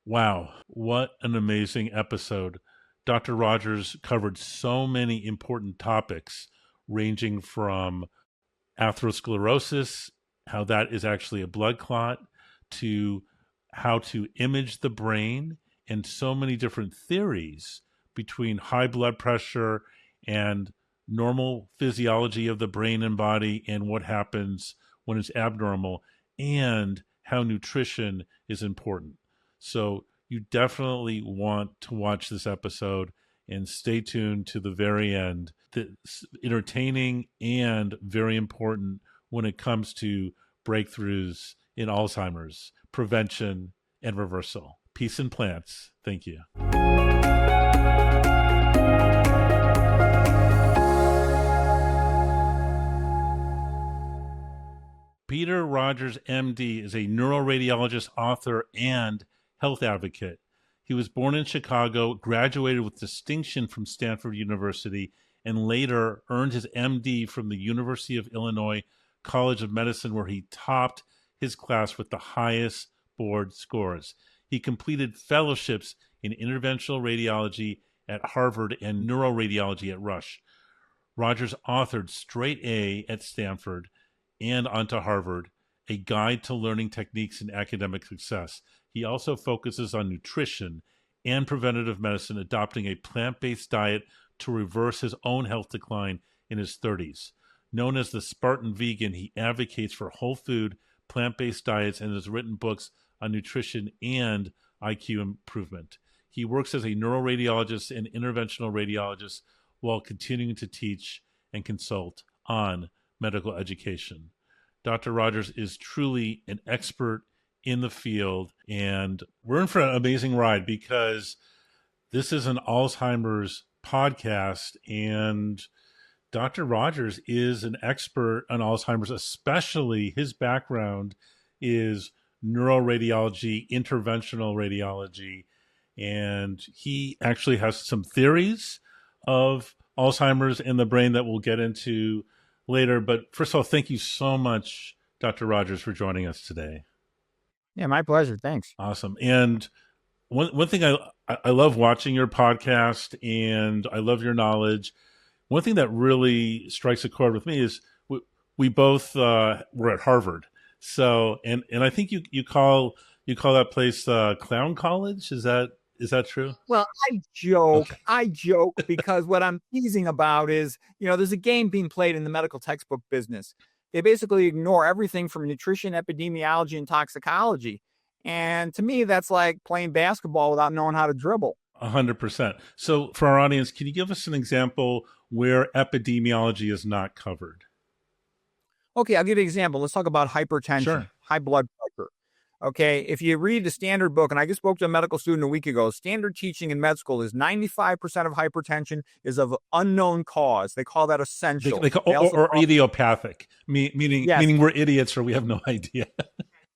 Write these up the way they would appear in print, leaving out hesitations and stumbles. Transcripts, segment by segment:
Wow, what an amazing episode. Dr. Rogers covered so many important topics, ranging from atherosclerosis, how that is actually a blood clot, to how to image the brain, and so many different theories between high blood pressure and normal physiology of the brain and body, and what happens when it's abnormal, and how nutrition is important. So you definitely want to watch this episode and stay tuned to the very end. It's entertaining and very important when it comes to breakthroughs in Alzheimer's, prevention, and reversal. Peace and plants. Thank you. Peter Rogers, MD, is a neuroradiologist, author, and health advocate. He was born in Chicago, graduated with distinction from Stanford University, and later earned his MD from the University of Illinois College of Medicine, where he topped his class with the highest board scores. He completed fellowships in interventional radiology at Harvard and neuroradiology at Rush. Rogers authored Straight A at Stanford and onto Harvard, A Guide to Learning Techniques in Academic Success. He also focuses on nutrition and preventative medicine, adopting a plant-based diet to reverse his own health decline in his 30s. Known as the Spartan Vegan, he advocates for whole food, plant-based diets, and has written books on nutrition and IQ improvement. He works as a neuroradiologist and interventional radiologist while continuing to teach and consult on medical education. Dr. Rogers is truly an expert in the field, and we're in for an amazing ride because this is an Alzheimer's podcast, and Dr. Rogers is an expert on Alzheimer's, especially his background is neuroradiology, interventional radiology, and he actually has some theories of Alzheimer's in the brain that we'll get into later. But first of all, thank you so much, Dr. Rogers, for joining us today. Yeah, my pleasure. Thanks. Awesome. And one thing I love watching your podcast, and I love your knowledge. One thing that really strikes a chord with me is we both were at Harvard. So, and I think you call that place Clown College. Is that true? Well, I joke because what I'm teasing about is, there's a game being played in the medical textbook business. They basically ignore everything from nutrition, epidemiology, and toxicology. And to me, that's like playing basketball without knowing how to dribble. 100%. So for our audience, can you give us an example where epidemiology is not covered? Okay, I'll give you an example. Let's talk about hypertension, Sure. High blood pressure. Okay, if you read the standard book, and I just spoke to a medical student a week ago, standard teaching in med school is 95% of hypertension is of unknown cause. They call that essential. Or idiopathic, meaning we're idiots or we have no idea.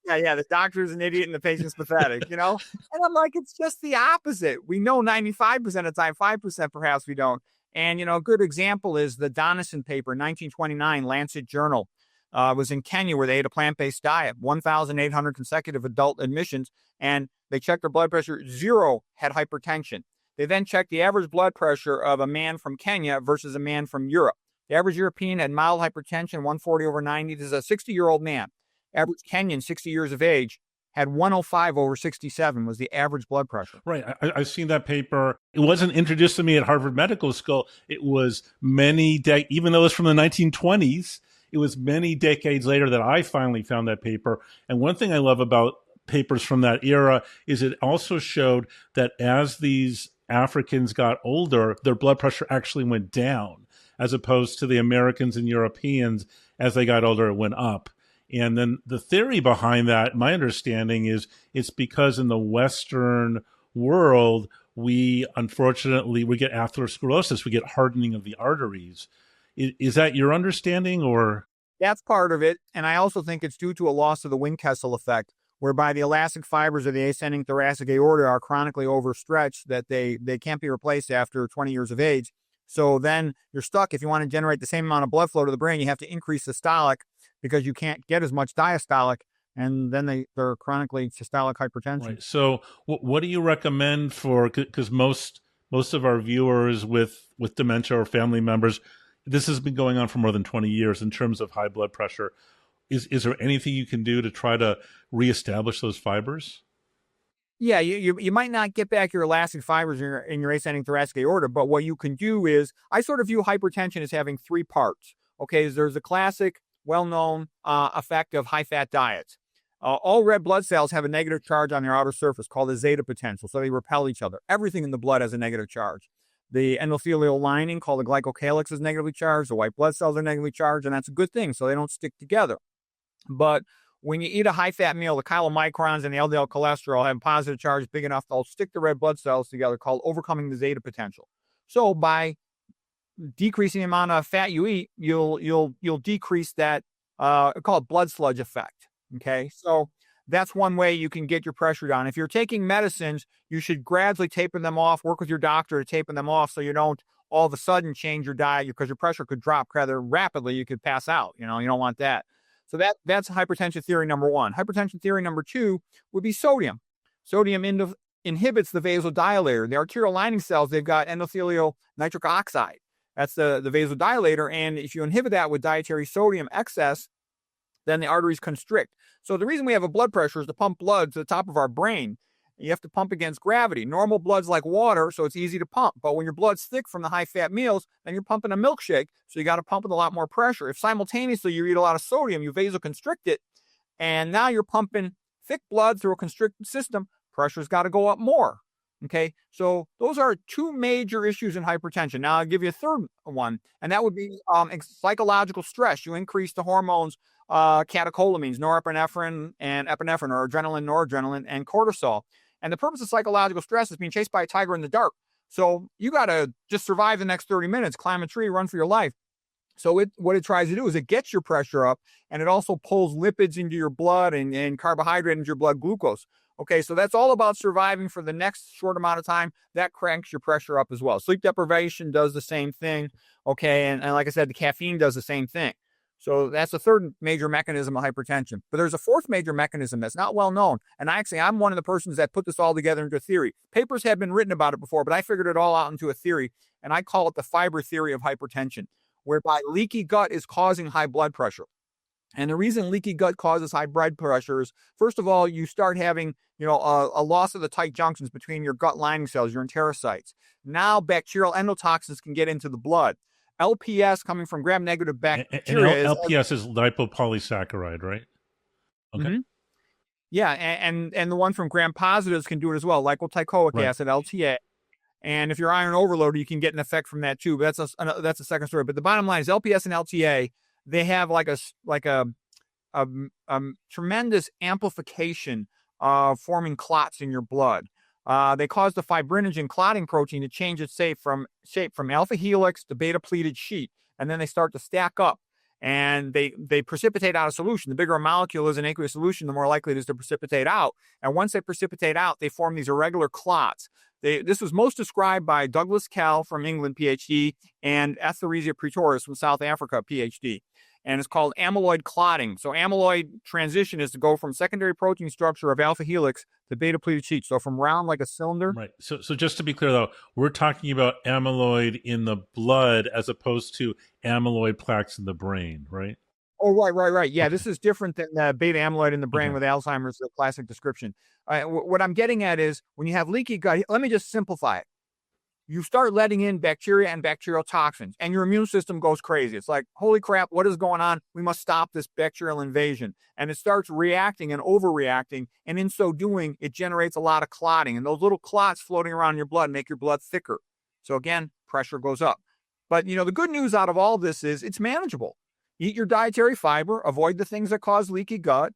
Yeah, the doctor's an idiot and the patient's pathetic, And I'm like, it's just the opposite. We know 95% of the time, 5% perhaps we don't. And, a good example is the Donison paper, 1929, Lancet Journal. Was in Kenya where they ate a plant-based diet, 1,800 consecutive adult admissions, and they checked their blood pressure. 0 had hypertension. They then checked the average blood pressure of a man from Kenya versus a man from Europe. The average European had mild hypertension, 140/90. This is a 60-year-old man. Average Kenyan, 60 years of age, had 105/67 was the average blood pressure. Right. I've seen that paper. It wasn't introduced to me at Harvard Medical School. It was even though it was from the 1920s, it was many decades later that I finally found that paper. And one thing I love about papers from that era is it also showed that as these Africans got older, their blood pressure actually went down, as opposed to the Americans and Europeans, as they got older, it went up. And then the theory behind that, my understanding is it's because in the Western world, we get atherosclerosis, we get hardening of the arteries. Is that your understanding, or? That's part of it. And I also think it's due to a loss of the Windkessel effect, whereby the elastic fibers of the ascending thoracic aorta are chronically overstretched, that they can't be replaced after 20 years of age. So then you're stuck. If you want to generate the same amount of blood flow to the brain, you have to increase systolic because you can't get as much diastolic and then they're chronically systolic hypertension. Right. So what do you recommend for, because most of our viewers with dementia or family members, this has been going on for more than 20 years in terms of high blood pressure. Is there anything you can do to try to reestablish those fibers? Yeah, you might not get back your elastic fibers in your ascending thoracic aorta, but what you can do is, I sort of view hypertension as having three parts. Okay, there's a classic, well-known effect of high-fat diets. All red blood cells have a negative charge on their outer surface called the zeta potential, so they repel each other. Everything in the blood has a negative charge. The endothelial lining, called the glycocalyx, is negatively charged. The white blood cells are negatively charged, and that's a good thing, so they don't stick together. But when you eat a high-fat meal, the chylomicrons and the LDL cholesterol have positive charge big enough to stick the red blood cells together, called overcoming the zeta potential. So by decreasing the amount of fat you eat, you'll decrease that called blood sludge effect. Okay, so that's one way you can get your pressure down. If you're taking medicines, you should gradually taper them off. Work with your doctor to taper them off so you don't all of a sudden change your diet, because your pressure could drop rather rapidly. You could pass out. You don't want that. So that's hypertension theory number one. Hypertension theory number two would be sodium. Sodium inhibits the vasodilator. The arterial lining cells, they've got endothelial nitric oxide. That's the vasodilator. And if you inhibit that with dietary sodium excess, then the arteries constrict. So the reason we have a blood pressure is to pump blood to the top of our brain. You have to pump against gravity. Normal blood's like water, so it's easy to pump. But when your blood's thick from the high-fat meals, then you're pumping a milkshake, so you got to pump with a lot more pressure. If simultaneously you eat a lot of sodium, you vasoconstrict it, and now you're pumping thick blood through a constricted system, pressure's got to go up more. Okay, so those are two major issues in hypertension. Now I'll give you a third one, and that would be psychological stress. You increase the hormones, catecholamines, norepinephrine and epinephrine, or adrenaline, noradrenaline, and cortisol. And the purpose of psychological stress is being chased by a tiger in the dark. So you got to just survive the next 30 minutes, climb a tree, run for your life. So what it tries to do is it gets your pressure up, and it also pulls lipids into your blood and carbohydrate into your blood glucose. Okay, so that's all about surviving for the next short amount of time. That cranks your pressure up as well. Sleep deprivation does the same thing. Okay, and like I said, the caffeine does the same thing. So that's the third major mechanism of hypertension. But there's a fourth major mechanism that's not well known. And I'm one of the persons that put this all together into a theory. Papers have been written about it before, but I figured it all out into a theory. And I call it the fiber theory of hypertension, whereby leaky gut is causing high blood pressure. And the reason leaky gut causes high blood pressure is, first of all, you start having a loss of the tight junctions between your gut lining cells, your enterocytes. Now bacterial endotoxins can get into the blood. LPS, coming from gram-negative bacteria. And LPS is lipopolysaccharide, right? Okay. Mm-hmm. Yeah, and the one from gram-positives can do it as well, lipoticoic acid, LTA. And if you're iron overloaded, you can get an effect from that too. But that's a second story. But the bottom line is LPS and LTA, they have like a tremendous amplification of forming clots in your blood. They cause the fibrinogen clotting protein to change its shape from alpha helix to beta pleated sheet, and then they start to stack up, and they precipitate out a solution. The bigger a molecule is in aqueous solution, the more likely it is to precipitate out. And once they precipitate out, they form these irregular clots. This was most described by Douglas Kell from England, PhD, and Atherosclerosis praetoris from South Africa, PhD. And it's called amyloid clotting. So amyloid transition is to go from secondary protein structure of alpha helix to beta pleated sheet. So from round like a cylinder. Right. So just to be clear, though, we're talking about amyloid in the blood as opposed to amyloid plaques in the brain, right? Oh, right. Yeah, this is different than the beta amyloid in the brain with Alzheimer's, the classic description. What I'm getting at is, when you have leaky gut, let me just simplify it. You start letting in bacteria and bacterial toxins, and your immune system goes crazy. It's like, holy crap, what is going on? We must stop this bacterial invasion. And it starts reacting and overreacting, and in so doing, it generates a lot of clotting. And those little clots floating around in your blood make your blood thicker. So again, pressure goes up. But, the good news out of all this is it's manageable. Eat your dietary fiber, avoid the things that cause leaky gut,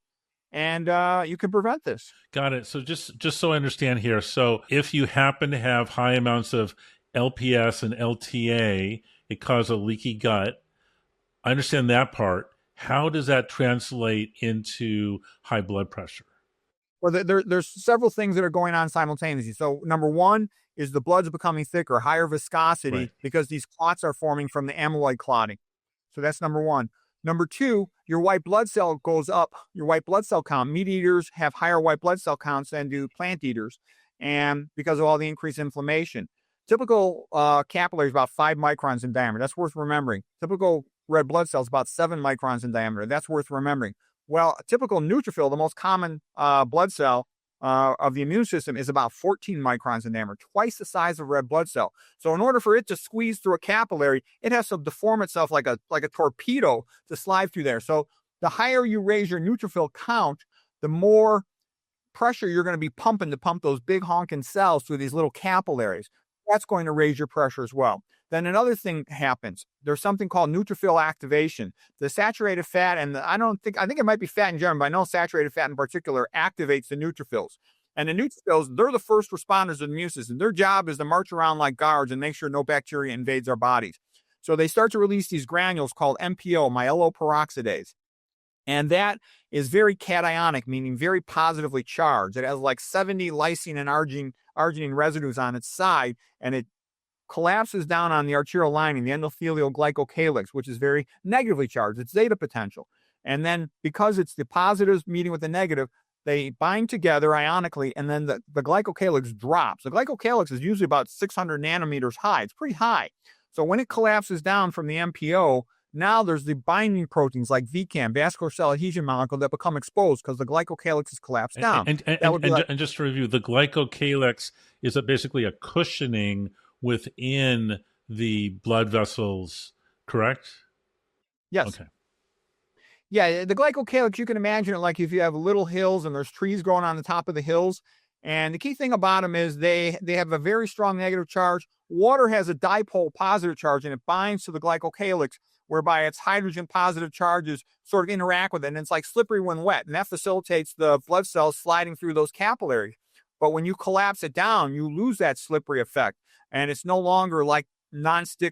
and you can prevent this. Got it. So just so I understand here, so if you happen to have high amounts of LPS and LTA, it causes a leaky gut. I understand that part. How does that translate into high blood pressure? Well, there's several things that are going on simultaneously. So number one is the blood's becoming thicker, higher viscosity, because these clots are forming from the amyloid clotting. So that's number one. Number two, your white blood cell goes up, your white blood cell count. Meat eaters have higher white blood cell counts than do plant eaters, and because of all the increased inflammation. Typical capillary is about 5 microns in diameter. That's worth remembering. Typical red blood cells about 7 microns in diameter. That's worth remembering. Well, a typical neutrophil, the most common blood cell of the immune system, is about 14 microns in diameter, twice the size of a red blood cell. So in order for it to squeeze through a capillary, it has to deform itself like a torpedo to slide through there. So the higher you raise your neutrophil count, the more pressure you're going to be pumping to pump those big honking cells through these little capillaries. That's going to raise your pressure as well. Then another thing happens. There's something called neutrophil activation. The saturated fat, and I think it might be fat in general, but I know saturated fat in particular activates the neutrophils. And the neutrophils, they're the first responders of the immune system. Their job is to march around like guards and make sure no bacteria invades our bodies. So they start to release these granules called MPO, myeloperoxidase. And that is very cationic, meaning very positively charged. It has like 70 lysine and arginine residues on its side, and it collapses down on the arterial lining, the endothelial glycocalyx, which is very negatively charged. It's zeta potential. And then because it's the positives meeting with the negative, they bind together ionically, and then the glycocalyx drops. The glycocalyx is usually about 600 nanometers high. It's pretty high. So when it collapses down from the MPO, now there's the binding proteins like VCAM, vascular cell adhesion molecule, that become exposed because the glycocalyx is collapsed down. And just to review, the glycocalyx is basically a cushioning within the blood vessels, correct? Yes. Okay. Yeah, the glycocalyx, you can imagine it like if you have little hills and there's trees growing on the top of the hills. And the key thing about them is they have a very strong negative charge. Water has a dipole positive charge, and it binds to the glycocalyx, whereby its hydrogen positive charges sort of interact with it. And it's like slippery when wet. And that facilitates the blood cells sliding through those capillaries. But when you collapse it down, you lose that slippery effect. And it's no longer like nonstick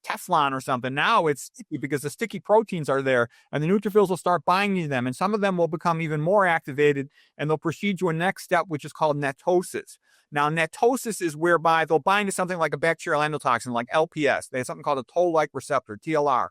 Teflon or something. Now it's sticky because the sticky proteins are there, and the neutrophils will start binding to them. And some of them will become even more activated, and they'll proceed to a next step, which is called netosis. Now, netosis is whereby they'll bind to something like a bacterial endotoxin, like LPS. They have something called a toll-like receptor, TLR.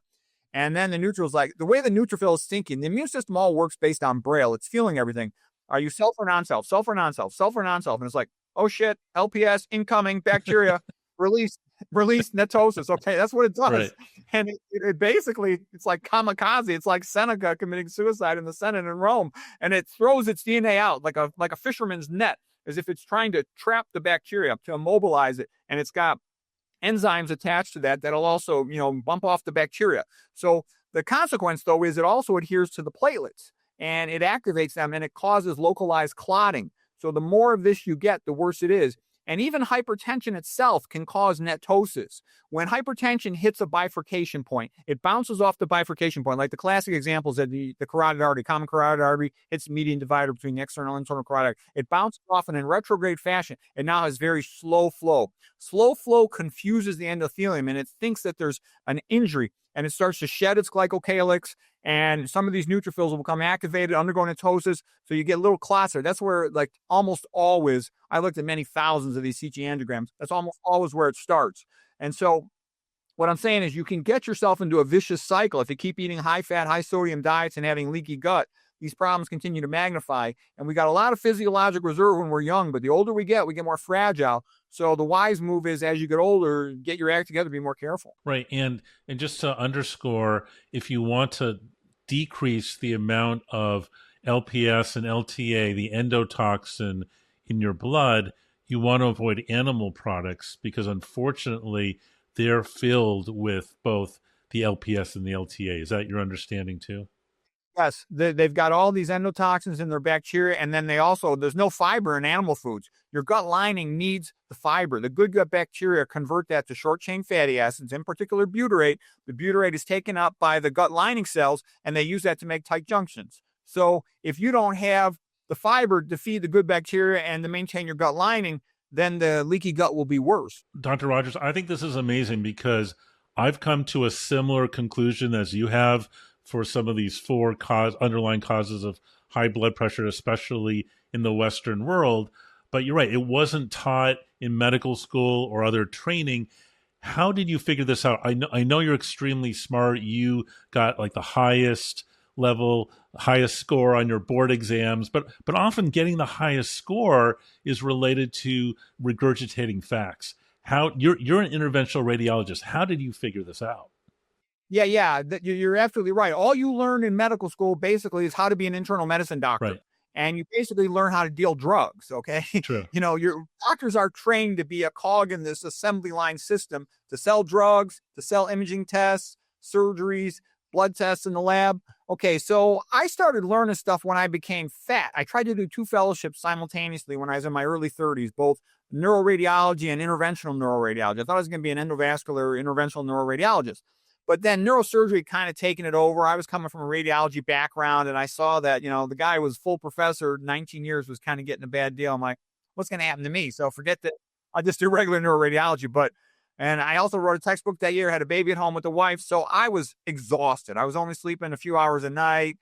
And then the neutrophils, like the way the neutrophil is thinking, the immune system all works based on Braille. It's feeling everything. Are you self or non-self? Self or non-self? Self or non-self? And it's like, oh shit, LPS, incoming, bacteria, release netosis. Okay, that's what it does. Right. And it basically, it's like kamikaze. It's like Seneca committing suicide in the Senate in Rome. And it throws its DNA out like a fisherman's net, as if it's trying to trap the bacteria, to immobilize it. And it's got enzymes attached to that'll also, bump off the bacteria. So the consequence, though, is it also adheres to the platelets, and it activates them, and it causes localized clotting. So the more of this you get, the worse it is. And even hypertension itself can cause netosis. When hypertension hits a bifurcation point, it bounces off the bifurcation point. Like the classic example is that the carotid artery, common carotid artery, hits the median divider between the external and internal carotid artery. It bounces off, and in retrograde fashion, it now has very slow flow. Slow flow confuses the endothelium, and it thinks that there's an injury, and it starts to shed its glycocalyx, and some of these neutrophils will become activated, undergo netosis, so you get little clots there. That's where, like, almost always, I looked at many thousands of these CT angiograms, that's almost always where it starts. And so what I'm saying is you can get yourself into a vicious cycle. If you keep eating high-fat, high-sodium diets and having leaky gut, these problems continue to magnify. And we got a lot of physiologic reserve when we're young, but the older we get more fragile. So the wise move is, as you get older, get your act together, be more careful. Right. And just to underscore, if you want to decrease the amount of LPS and LTA, the endotoxin in your blood, you want to avoid animal products, because unfortunately they're filled with both the LPS and the LTA. Is that your understanding too? Yes, they've got all these endotoxins in their bacteria, and then there's no fiber in animal foods. Your gut lining needs the fiber. The good gut bacteria convert that to short-chain fatty acids, in particular butyrate. The butyrate is taken up by the gut lining cells, and they use that to make tight junctions. So if you don't have the fiber to feed the good bacteria and to maintain your gut lining, then the leaky gut will be worse. Dr. Rogers, I think this is amazing, because I've come to a similar conclusion as you have for some of these four underlying causes of high blood pressure, especially in the Western world. But you're right, it wasn't taught in medical school or other training How did you figure this out? I know you're extremely smart. You got like the highest level, highest score on your board exams, but often getting the highest score is related to regurgitating facts. How you're an interventional radiologist. How did you figure this out? Yeah. You're absolutely right. All you learn in medical school basically is how to be an internal medicine doctor. Right. And you basically learn how to deal drugs. Okay. True. Your doctors are trained to be a cog in this assembly line system to sell drugs, to sell imaging tests, surgeries, blood tests in the lab. Okay. So I started learning stuff when I became fat. I tried to do 2 fellowships simultaneously when I was in my early 30s, both neuroradiology and interventional neuroradiology. I thought I was going to be an endovascular interventional neuroradiologist. But then neurosurgery kind of taken it over. I was coming from a radiology background, and I saw that, the guy was full professor, 19 years, was kind of getting a bad deal. I'm like, what's going to happen to me? So forget that. I'll just do regular neuroradiology. And I also wrote a textbook that year, had a baby at home with the wife. So I was exhausted. I was only sleeping a few hours a night,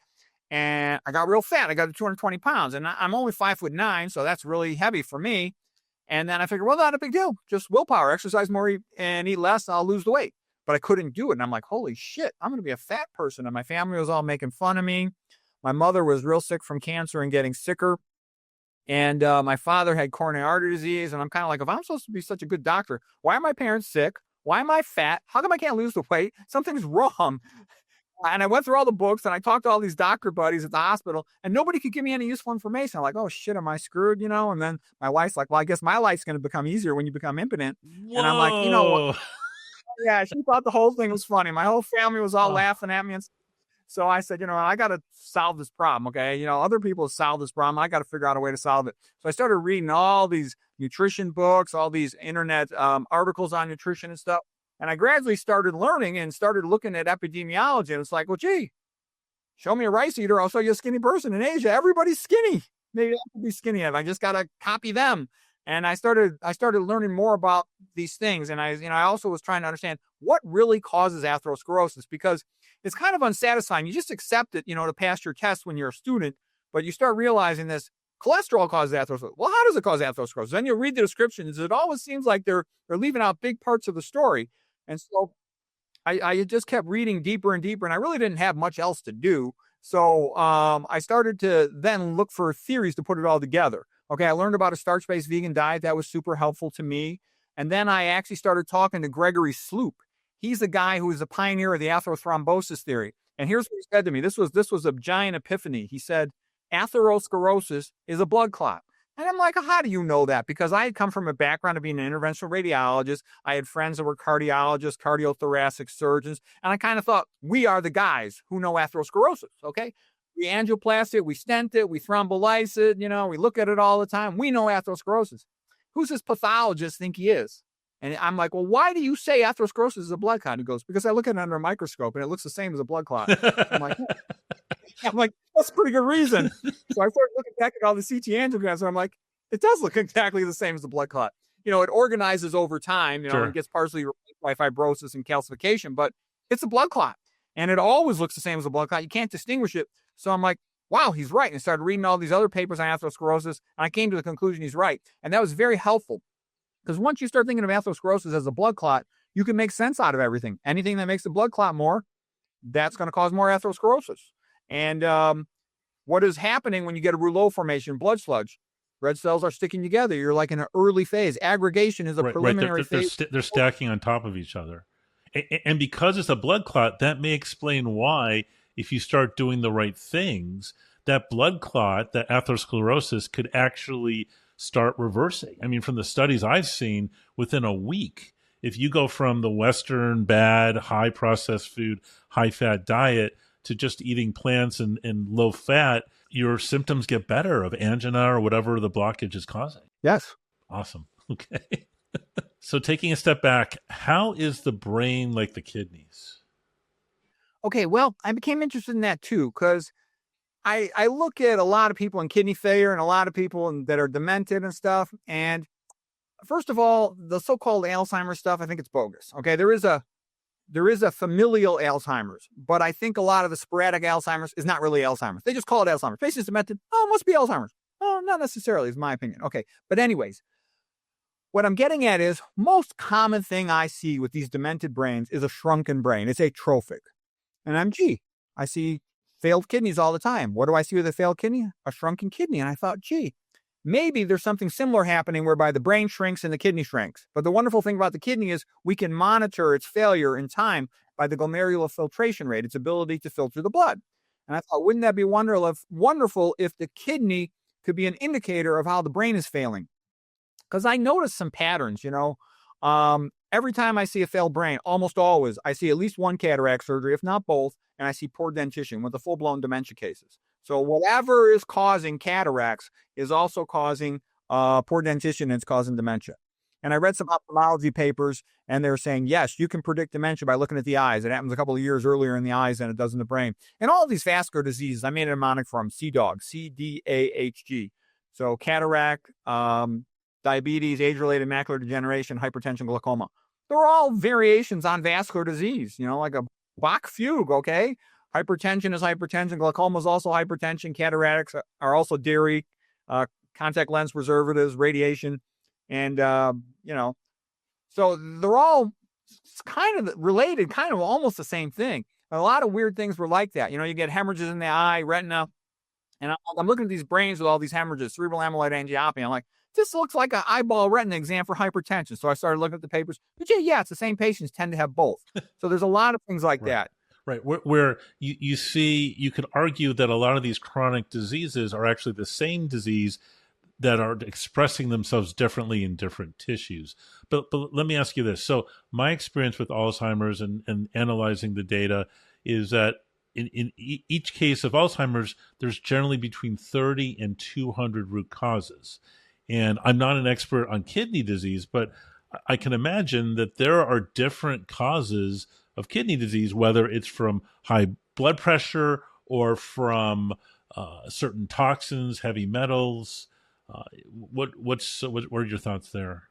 and I got real fat. I got to 220 pounds, and I'm only 5'9", so that's really heavy for me. And then I figured, well, not a big deal. Just willpower, exercise more and eat less, and I'll lose the weight. But I couldn't do it. And I'm like, holy shit, I'm going to be a fat person. And my family was all making fun of me. My mother was real sick from cancer and getting sicker. And my father had coronary artery disease. And I'm kind of like, if I'm supposed to be such a good doctor, why are my parents sick? Why am I fat? How come I can't lose the weight? Something's wrong. And I went through all the books and I talked to all these doctor buddies at the hospital and nobody could give me any useful information. I'm like, oh shit, am I screwed? And then my wife's like, well, I guess my life's going to become easier when you become impotent. Whoa. And I'm like, you know what? Yeah, she thought the whole thing was funny. My whole family was all laughing at me. And so I said, I got to solve this problem. Okay. Other people have solved this problem. I got to figure out a way to solve it. So I started reading all these nutrition books, all these internet articles on nutrition and stuff. And I gradually started learning and started looking at epidemiology. And it's like, well, gee, show me a rice eater. I'll show you a skinny person in Asia. Everybody's skinny. Maybe I could be skinny. I just got to copy them. And I started learning more about these things. And I also was trying to understand what really causes atherosclerosis, because it's kind of unsatisfying. You just accept it, to pass your test when you're a student, but you start realizing this cholesterol causes atherosclerosis. Well, how does it cause atherosclerosis? Then you read the descriptions. It always seems like they're leaving out big parts of the story. And so I just kept reading deeper and deeper, and I really didn't have much else to do. So I started to then look for theories to put it all together. Okay, I learned about a starch-based vegan diet. That was super helpful to me. And then I actually started talking to Gregory Sloop. He's the guy who was a pioneer of the atherothrombosis theory. And here's what he said to me. This was a giant epiphany. He said, atherosclerosis is a blood clot. And I'm like, how do you know that? Because I had come from a background of being an interventional radiologist. I had friends that were cardiologists, cardiothoracic surgeons. And I kind of thought, we are the guys who know atherosclerosis, okay? We angioplasty it, we stent it, we thrombolyse it, we look at it all the time. We know atherosclerosis. Who's this pathologist think he is? And I'm like, well, why do you say atherosclerosis is a blood clot? He goes, because I look at it under a microscope and it looks the same as a blood clot. I'm like, that's a pretty good reason. So I started looking back at all the CT angiograms and I'm like, it does look exactly the same as the blood clot. It organizes over time, Sure. And gets partially replaced by fibrosis and calcification, but it's a blood clot. And it always looks the same as a blood clot. You can't distinguish it. So I'm like, wow, he's right. And I started reading all these other papers on atherosclerosis, and I came to the conclusion he's right. And that was very helpful, because once you start thinking of atherosclerosis as a blood clot, you can make sense out of everything. Anything that makes the blood clot more, that's going to cause more atherosclerosis. And what is happening when you get a rouleau formation, blood sludge? Red cells are sticking together. You're like in an early phase. Aggregation is a preliminary phase. They're stacking on top of each other. And because it's a blood clot, that may explain why, if you start doing the right things, that blood clot, that atherosclerosis, could actually start reversing. I mean, from the studies I've seen, within a week, if you go from the Western bad, high processed food, high fat diet to just eating plants and low fat, your symptoms get better of angina or whatever the blockage is causing. Yes. Awesome. Okay. So taking a step back, how is the brain like the kidneys? Okay, well, I became interested in that too, because I look at a lot of people in kidney failure and a lot of people that are demented and stuff. And first of all, the so-called Alzheimer's stuff, I think it's bogus. Okay, there is a familial Alzheimer's, but I think a lot of the sporadic Alzheimer's is not really Alzheimer's. They just call it Alzheimer's. Patient's demented. Oh, it must be Alzheimer's. Oh, not necessarily, is my opinion. Okay, but anyways, what I'm getting at is most common thing I see with these demented brains is a shrunken brain. It's atrophic. And I see failed kidneys all the time. What do I see with a failed kidney? A shrunken kidney. And I thought, maybe there's something similar happening whereby the brain shrinks and the kidney shrinks. But the wonderful thing about the kidney is we can monitor its failure in time by the glomerular filtration rate, its ability to filter the blood. And I thought, wouldn't that be wonderful if the kidney could be an indicator of how the brain is failing? Because I noticed some patterns, every time I see a failed brain, almost always, I see at least one cataract surgery, if not both, and I see poor dentition with the full-blown dementia cases. So whatever is causing cataracts is also causing poor dentition, and it's causing dementia. And I read some ophthalmology papers, and they're saying, yes, you can predict dementia by looking at the eyes. It happens a couple of years earlier in the eyes than it does in the brain. And all of these vascular diseases, I made a mnemonic for them, CDAHG, C-D-A-H-G. So cataract, diabetes, age-related macular degeneration, hypertension, glaucoma. They're all variations on vascular disease, like a Bach fugue, okay? Hypertension is hypertension. Glaucoma is also hypertension. Cataracts are also dairy, contact lens preservatives, radiation. And, so they're all kind of related, kind of almost the same thing. A lot of weird things were like that. You get hemorrhages in the eye, retina. And I'm looking at these brains with all these hemorrhages, cerebral amyloid angiopathy. I'm like, this looks like an eyeball retina exam for hypertension. So I started looking at the papers. But it's the same patients tend to have both. So there's a lot of things like that. Right. Where you see, you could argue that a lot of these chronic diseases are actually the same disease that are expressing themselves differently in different tissues. But let me ask you this. So my experience with Alzheimer's and analyzing the data is that in each case of Alzheimer's, there's generally between 30 and 200 root causes. And I'm not an expert on kidney disease, but I can imagine that there are different causes of kidney disease, whether it's from high blood pressure or from certain toxins, heavy metals. What are your thoughts there?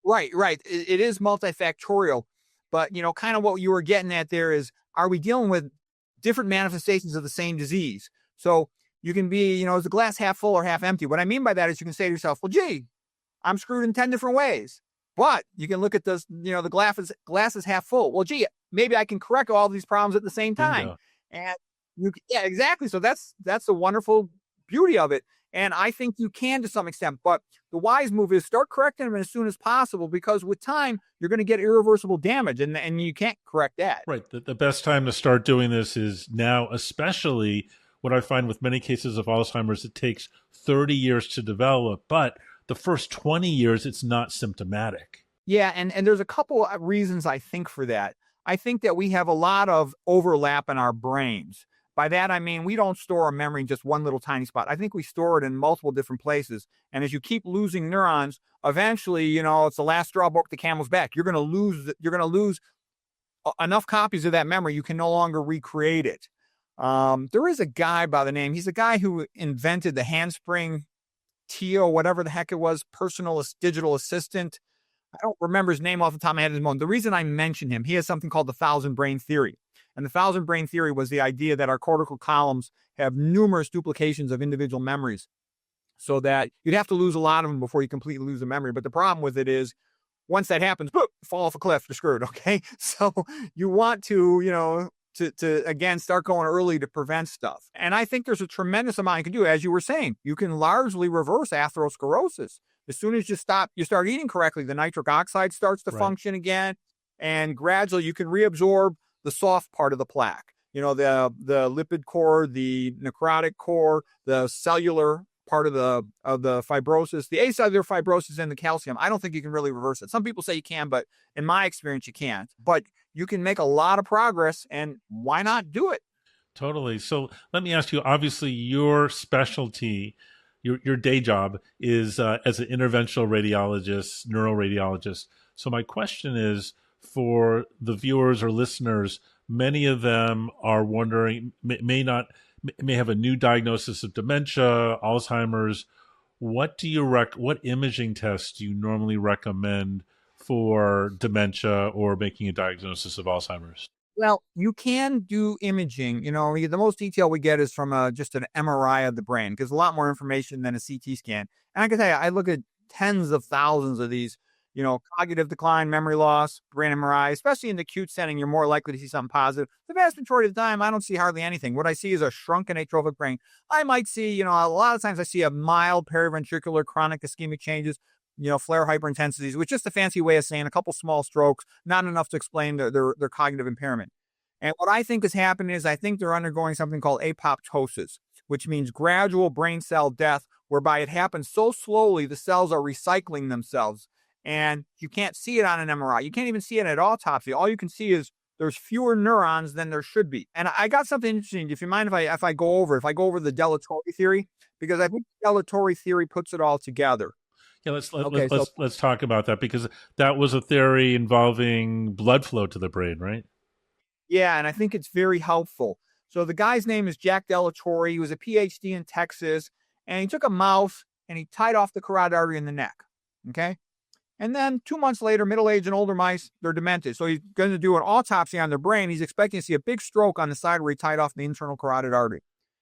Right. It is multifactorial, but kind of what you were getting at there is, are we dealing with different manifestations of the same disease? So you can be, is the glass half full or half empty? What I mean by that is you can say to yourself, well, I'm screwed in 10 different ways. But you can look at this, the glass is half full. Well, maybe I can correct all these problems at the same time. Bingo. And exactly. So that's the wonderful beauty of it. And I think you can to some extent, but the wise move is start correcting them as soon as possible, because with time, you're going to get irreversible damage and you can't correct that. Right. The best time to start doing this is now, especially what I find with many cases of Alzheimer's, it takes 30 years to develop, but the first 20 years, it's not symptomatic. Yeah. And there's a couple of reasons I think for that. I think that we have a lot of overlap in our brains. By that, I mean, we don't store a memory in just one little tiny spot. I think we store it in multiple different places. And as you keep losing neurons, eventually, it's the last straw broke the camel's back. You're going to lose enough copies of that memory. You can no longer recreate it. There is a guy by the name, he's a guy who invented the handspring Tio, whatever the heck it was, personal digital assistant. I don't remember his name off the top of my head at the moment. The reason I mention him, he has something called the thousand brain theory. And the thousand brain theory was the idea that our cortical columns have numerous duplications of individual memories, so that you'd have to lose a lot of them before you completely lose a memory. But the problem with it is, once that happens, boop, fall off a cliff, you're screwed. Okay. So you want to, to again, start going early to prevent stuff. And I think there's a tremendous amount you can do. As you were saying, you can largely reverse atherosclerosis. As soon as you start eating correctly, the nitric oxide starts to function again. And gradually you can reabsorb the soft part of the plaque, the lipid core, the necrotic core, the cellular part of the fibrosis, the acellular fibrosis, and the calcium. I don't think you can really reverse it. Some people say you can, but in my experience, you can't. But you can make a lot of progress, and why not do it? Totally. So let me ask you, obviously your specialty, your day job is as an interventional radiologist, neuroradiologist. So my question is, for the viewers or listeners, many of them are wondering, may have a new diagnosis of dementia, Alzheimer's. What imaging tests do you normally recommend for dementia or making a diagnosis of Alzheimer's? Well, you can do imaging. The most detail we get is from just an MRI of the brain, because a lot more information than a CT scan. And I can tell you, I look at tens of thousands of these Cognitive decline, memory loss, brain MRI, especially in the acute setting, you're more likely to see something positive. The vast majority of the time, I don't see hardly anything. What I see is a shrunken atrophic brain. I might see, a lot of times I see a mild periventricular chronic ischemic changes, flare hyperintensities, which is just a fancy way of saying a couple small strokes, not enough to explain their cognitive impairment. And what I think is happening is I think they're undergoing something called apoptosis, which means gradual brain cell death, whereby it happens so slowly the cells are recycling themselves. And you can't see it on an MRI. You can't even see it at autopsy. All you can see is there's fewer neurons than there should be. And I got something interesting. If you mind if I go over the dilatory theory, because I think the dilatory theory puts it all together. Yeah, let's talk about that, because that was a theory involving blood flow to the brain, right? Yeah, and I think it's very helpful. So the guy's name is Jack Delatory. He was a PhD in Texas, and he took a mouse and he tied off the carotid artery in the neck. Okay. And then 2 months later, middle-aged and older mice, they're demented. So he's going to do an autopsy on their brain. He's expecting to see a big stroke on the side where he tied off the internal carotid artery.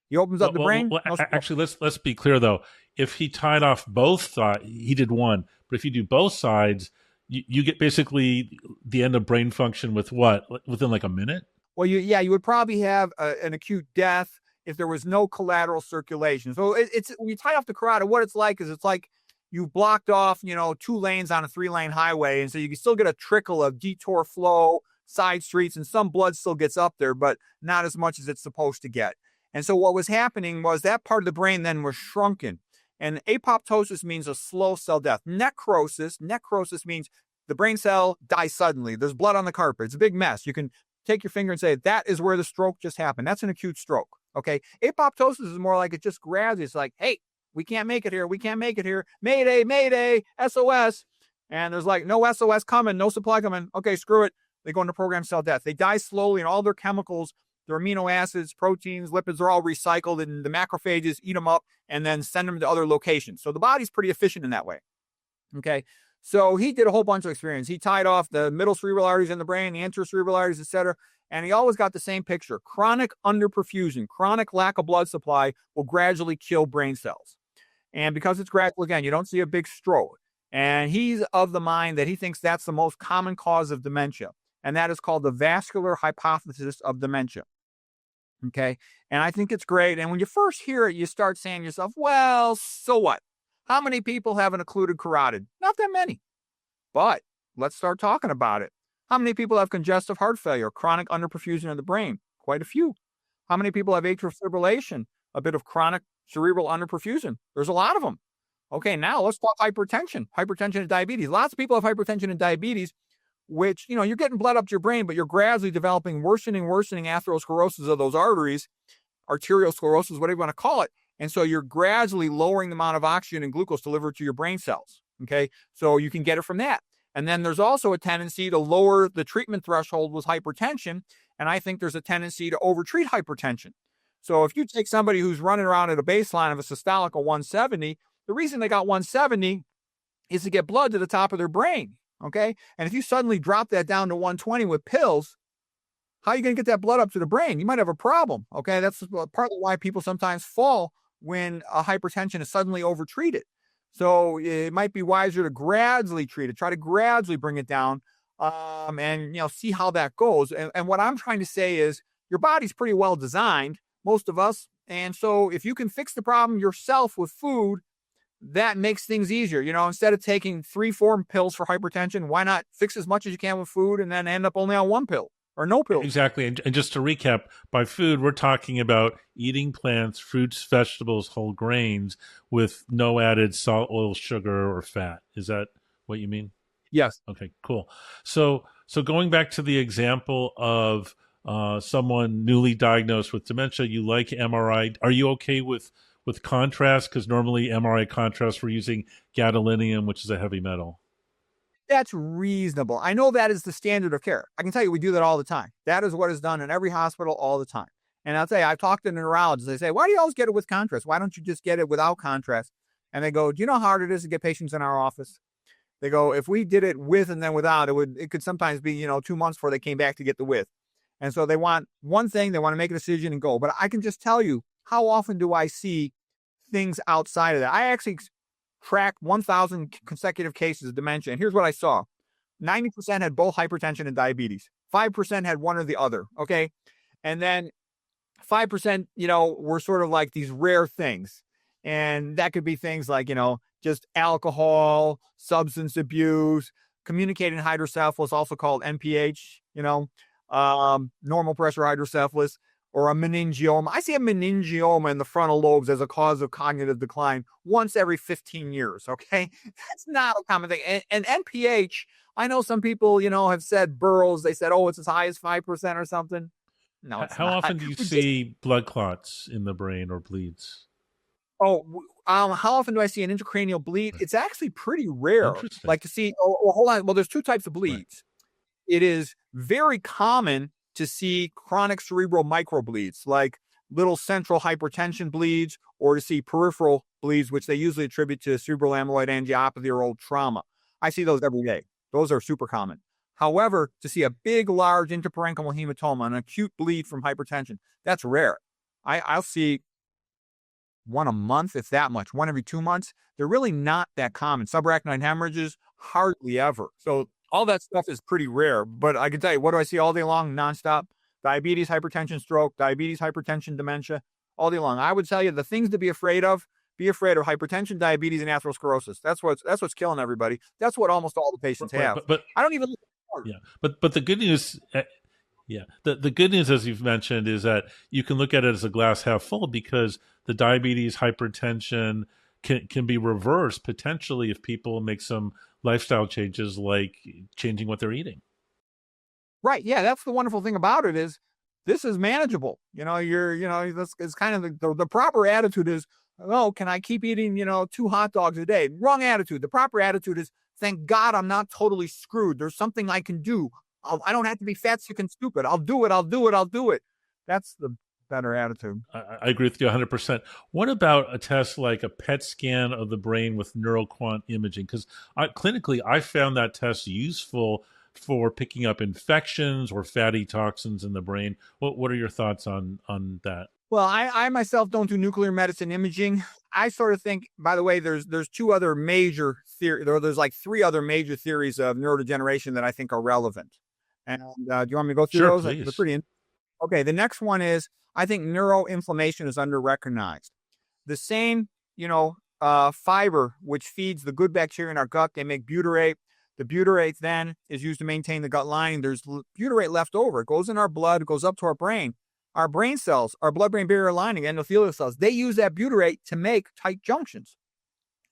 He opens up the brain. Actually, let's be clear though. If he tied off both sides, he did one. But if you do both sides, you get basically the end of brain function with what? Within like a minute? Well, you would probably have an acute death if there was no collateral circulation. So it's when you tie off the carotid, what it's like you blocked off, 2 lanes on a 3-lane highway. And so you can still get a trickle of detour flow, side streets, and some blood still gets up there, but not as much as it's supposed to get. And so what was happening was that part of the brain then was shrunken. And apoptosis means a slow cell death. Necrosis means the brain cell dies suddenly. There's blood on the carpet. It's a big mess. You can take your finger and say, that is where the stroke just happened. That's an acute stroke. Okay. Apoptosis is more like it just grabs you. It's like, hey, we can't make it here. We can't make it here. Mayday, mayday, SOS. And there's like no SOS coming, no supply coming. Okay, screw it. They go into programmed cell death. They die slowly, and all their chemicals, their amino acids, proteins, lipids are all recycled, and the macrophages eat them up and then send them to other locations. So the body's pretty efficient in that way. Okay. So he did a whole bunch of experiments. He tied off the middle cerebral arteries in the brain, the anterocerebral arteries, etc. And he always got the same picture. Chronic underperfusion, chronic lack of blood supply will gradually kill brain cells. And because it's gradual, again, you don't see a big stroke. And he's of the mind that he thinks that's the most common cause of dementia. And that is called the vascular hypothesis of dementia. Okay. And I think it's great. And when you first hear it, you start saying to yourself, well, so what? How many people have an occluded carotid? Not that many. But let's start talking about it. How many people have congestive heart failure, chronic underperfusion of the brain? Quite a few. How many people have atrial fibrillation, a bit of chronic cerebral underperfusion? There's a lot of them. Okay, now let's talk hypertension and diabetes. Lots of people have hypertension and diabetes, which, you're getting blood up to your brain, but you're gradually developing worsening atherosclerosis of those arteries, arteriosclerosis, whatever you want to call it. And so you're gradually lowering the amount of oxygen and glucose delivered to your brain cells. Okay, so you can get it from that. And then there's also a tendency to lower the treatment threshold with hypertension. And I think there's a tendency to overtreat hypertension. So if you take somebody who's running around at a baseline of a systolic of 170, the reason they got 170 is to get blood to the top of their brain. Okay. And if you suddenly drop that down to 120 with pills, how are you going to get that blood up to the brain? You might have a problem. Okay. That's partly why people sometimes fall when a hypertension is suddenly overtreated. So it might be wiser to gradually treat it, try to gradually bring it down, and see how that goes. And what I'm trying to say is your body's pretty well designed, most of us. And so if you can fix the problem yourself with food, that makes things easier. Instead of taking 3-4 pills for hypertension, why not fix as much as you can with food and then end up only on 1 pill? Or no pills. Exactly. And just to recap, by food, we're talking about eating plants, fruits, vegetables, whole grains with no added salt, oil, sugar, or fat. Is that what you mean? Yes. Okay, cool. So going back to the example of someone newly diagnosed with dementia, you like MRI. Are you okay with contrast? Because normally MRI contrast, we're using gadolinium, which is a heavy metal. That's reasonable. I know that is the standard of care. I can tell you we do that all the time. That is what is done in every hospital all the time. And I'll tell you, I've talked to neurologists. They say, why do you always get it with contrast? Why don't you just get it without contrast? And they go, do you know how hard it is to get patients in our office? They go, if we did it with and then without, it could sometimes be, 2 months before they came back to get the with. And so they want one thing, they want to make a decision and go. But I can just tell you, how often do I see things outside of that? I actually tracked 1,000 consecutive cases of dementia. And here's what I saw. 90% had both hypertension and diabetes. 5% had one or the other. Okay. And then 5%, were sort of like these rare things. And that could be things like, just alcohol, substance abuse, communicating hydrocephalus, also called NPH, normal pressure hydrocephalus, or a meningioma. I see a meningioma in the frontal lobes as a cause of cognitive decline once every 15 years. Okay. That's not a common thing. And NPH, I know some people, have said Burroughs, they said, oh, it's as high as 5% or something. No, it's How not. often do you see blood clots in the brain or bleeds? How often do I see an intracranial bleed? It's actually pretty rare. Interesting. Like to see, hold on. Well, there's two types of bleeds. Right. It is very common to see chronic cerebral microbleeds, like little central hypertension bleeds, or to see peripheral bleeds, which they usually attribute to cerebral amyloid angiopathy or old trauma. I see those every day. Those are super common. However, to see a big, large interparenchymal hematoma, an acute bleed from hypertension, that's rare. I'll see one a month, if that much, one every 2 months. They're really not that common. Subarachnoid hemorrhages, hardly ever. So all that stuff is pretty rare. But I can tell you, what do I see all day long, nonstop? Diabetes, hypertension, stroke, diabetes, hypertension, dementia, all day long. I would tell you the things to be afraid of hypertension, diabetes, and atherosclerosis. That's what's killing everybody. That's what almost all the patients have. But I don't even. Yeah, but the good news, the good news, as you've mentioned, is that you can look at it as a glass half full, because the diabetes, hypertension can be reversed potentially if people make some lifestyle changes, like changing what they're eating. Right. Yeah, that's the wonderful thing about it, is this is manageable. This is kind of the proper attitude is, oh, can I keep eating, 2 hot dogs a day? Wrong attitude. The proper attitude is, thank God I'm not totally screwed. There's something I can do. I don't have to be fat, sick, and stupid. I'll do it. That's the better attitude. I agree with you 100%. What about a test like a PET scan of the brain with neuroquant imaging? Because clinically, I found that test useful for picking up infections or fatty toxins in the brain. What are your thoughts on that? Well, I myself don't do nuclear medicine imaging. I sort of think, by the way, there's 2 other major theories, or there's like 3 other major theories of neurodegeneration that I think are relevant. And do you want me to go through those? Please. They're pretty. Okay, the next one is, I think neuroinflammation is under-recognized. The same, fiber which feeds the good bacteria in our gut, they make butyrate. The butyrate then is used to maintain the gut lining. There's butyrate left over. It goes in our blood, it goes up to our brain. Our brain cells, our blood-brain barrier lining, endothelial cells, they use that butyrate to make tight junctions.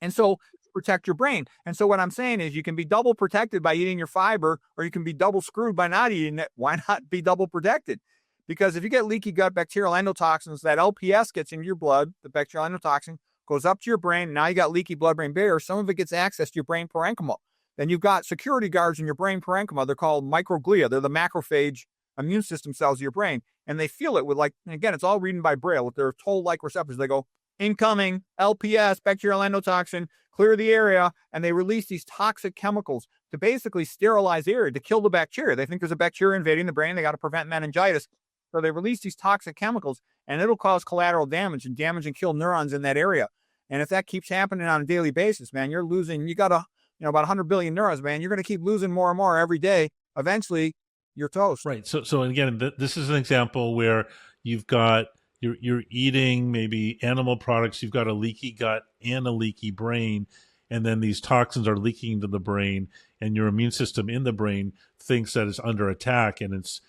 And so protect your brain. And so what I'm saying is, you can be double protected by eating your fiber, or you can be double screwed by not eating it. Why not be double protected? Because if you get leaky gut bacterial endotoxins, that LPS gets into your blood, the bacterial endotoxin goes up to your brain. Now you got leaky blood-brain barrier. Some of it gets access to your brain parenchyma. Then you've got security guards in your brain parenchyma. They're called microglia. They're the macrophage immune system cells of your brain. And they feel it with, like, and again, it's all reading by braille. With their toll-like receptors, they go, incoming, LPS, bacterial endotoxin, clear the area. And they release these toxic chemicals to basically sterilize the area, to kill the bacteria. They think there's a bacteria invading the brain. They got to prevent meningitis. So they release these toxic chemicals, and it'll cause collateral damage and kill neurons in that area. And if that keeps happening on a daily basis, man, you're losing, you got about 100 billion neurons, man. You're going to keep losing more and more every day. Eventually, you're toast. Right. So again, this is an example where you've got, you're eating maybe animal products, you've got a leaky gut and a leaky brain, and then these toxins are leaking into the brain, and your immune system in the brain thinks that it's under attack, and it's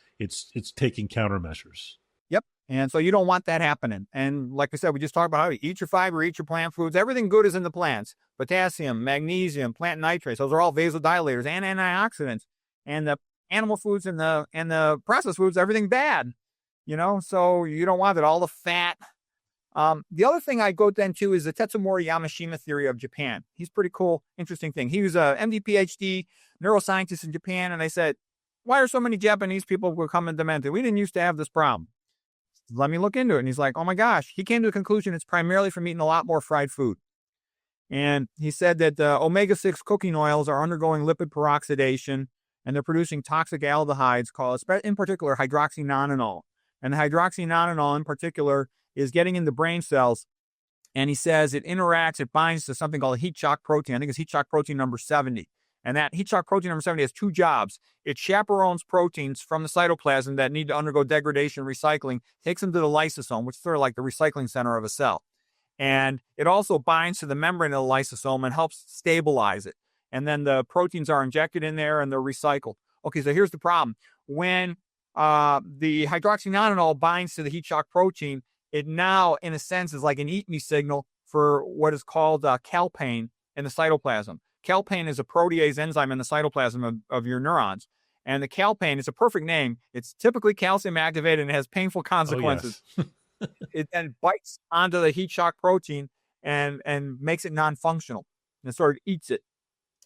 taking countermeasures. Yep. And so you don't want that happening. And like I said, we just talked about how you eat your fiber, eat your plant foods. Everything good is in the plants. Potassium, magnesium, plant nitrates. Those are all vasodilators and antioxidants. And the animal foods and the processed foods, everything bad. So you don't want it. All the fat. The other thing I go then to is the Tetsumori Yamashima theory of Japan. He's pretty cool, interesting thing. He was a MD, PhD neuroscientist in Japan. And they said, why are so many Japanese people becoming demented? We didn't used to have this problem. Let me look into it. And he's like, oh my gosh. He came to the conclusion it's primarily from eating a lot more fried food. And he said that omega-6 cooking oils are undergoing lipid peroxidation, and they're producing toxic aldehydes called, in particular, hydroxynonenal. And the hydroxynonenal in particular is getting into brain cells And he says it binds to something called a heat shock protein. I think it's heat shock protein number 70. And that heat shock protein number 70 has two jobs. It chaperones proteins from the cytoplasm that need to undergo degradation and recycling, takes them to the lysosome, which is sort of like the recycling center of a cell. And it also binds to the membrane of the lysosome and helps stabilize it. And then the proteins are injected in there and they're recycled. Okay, so here's the problem. When the hydroxynonenal binds to the heat shock protein, it now, in a sense, is like an eat me signal for what is called calpain in the cytoplasm. Calpain is a protease enzyme in the cytoplasm of your neurons. And the calpain is a perfect name. It's typically calcium activated and has painful consequences. Oh, yes. It then bites onto the heat shock protein and makes it non-functional and sort of eats it.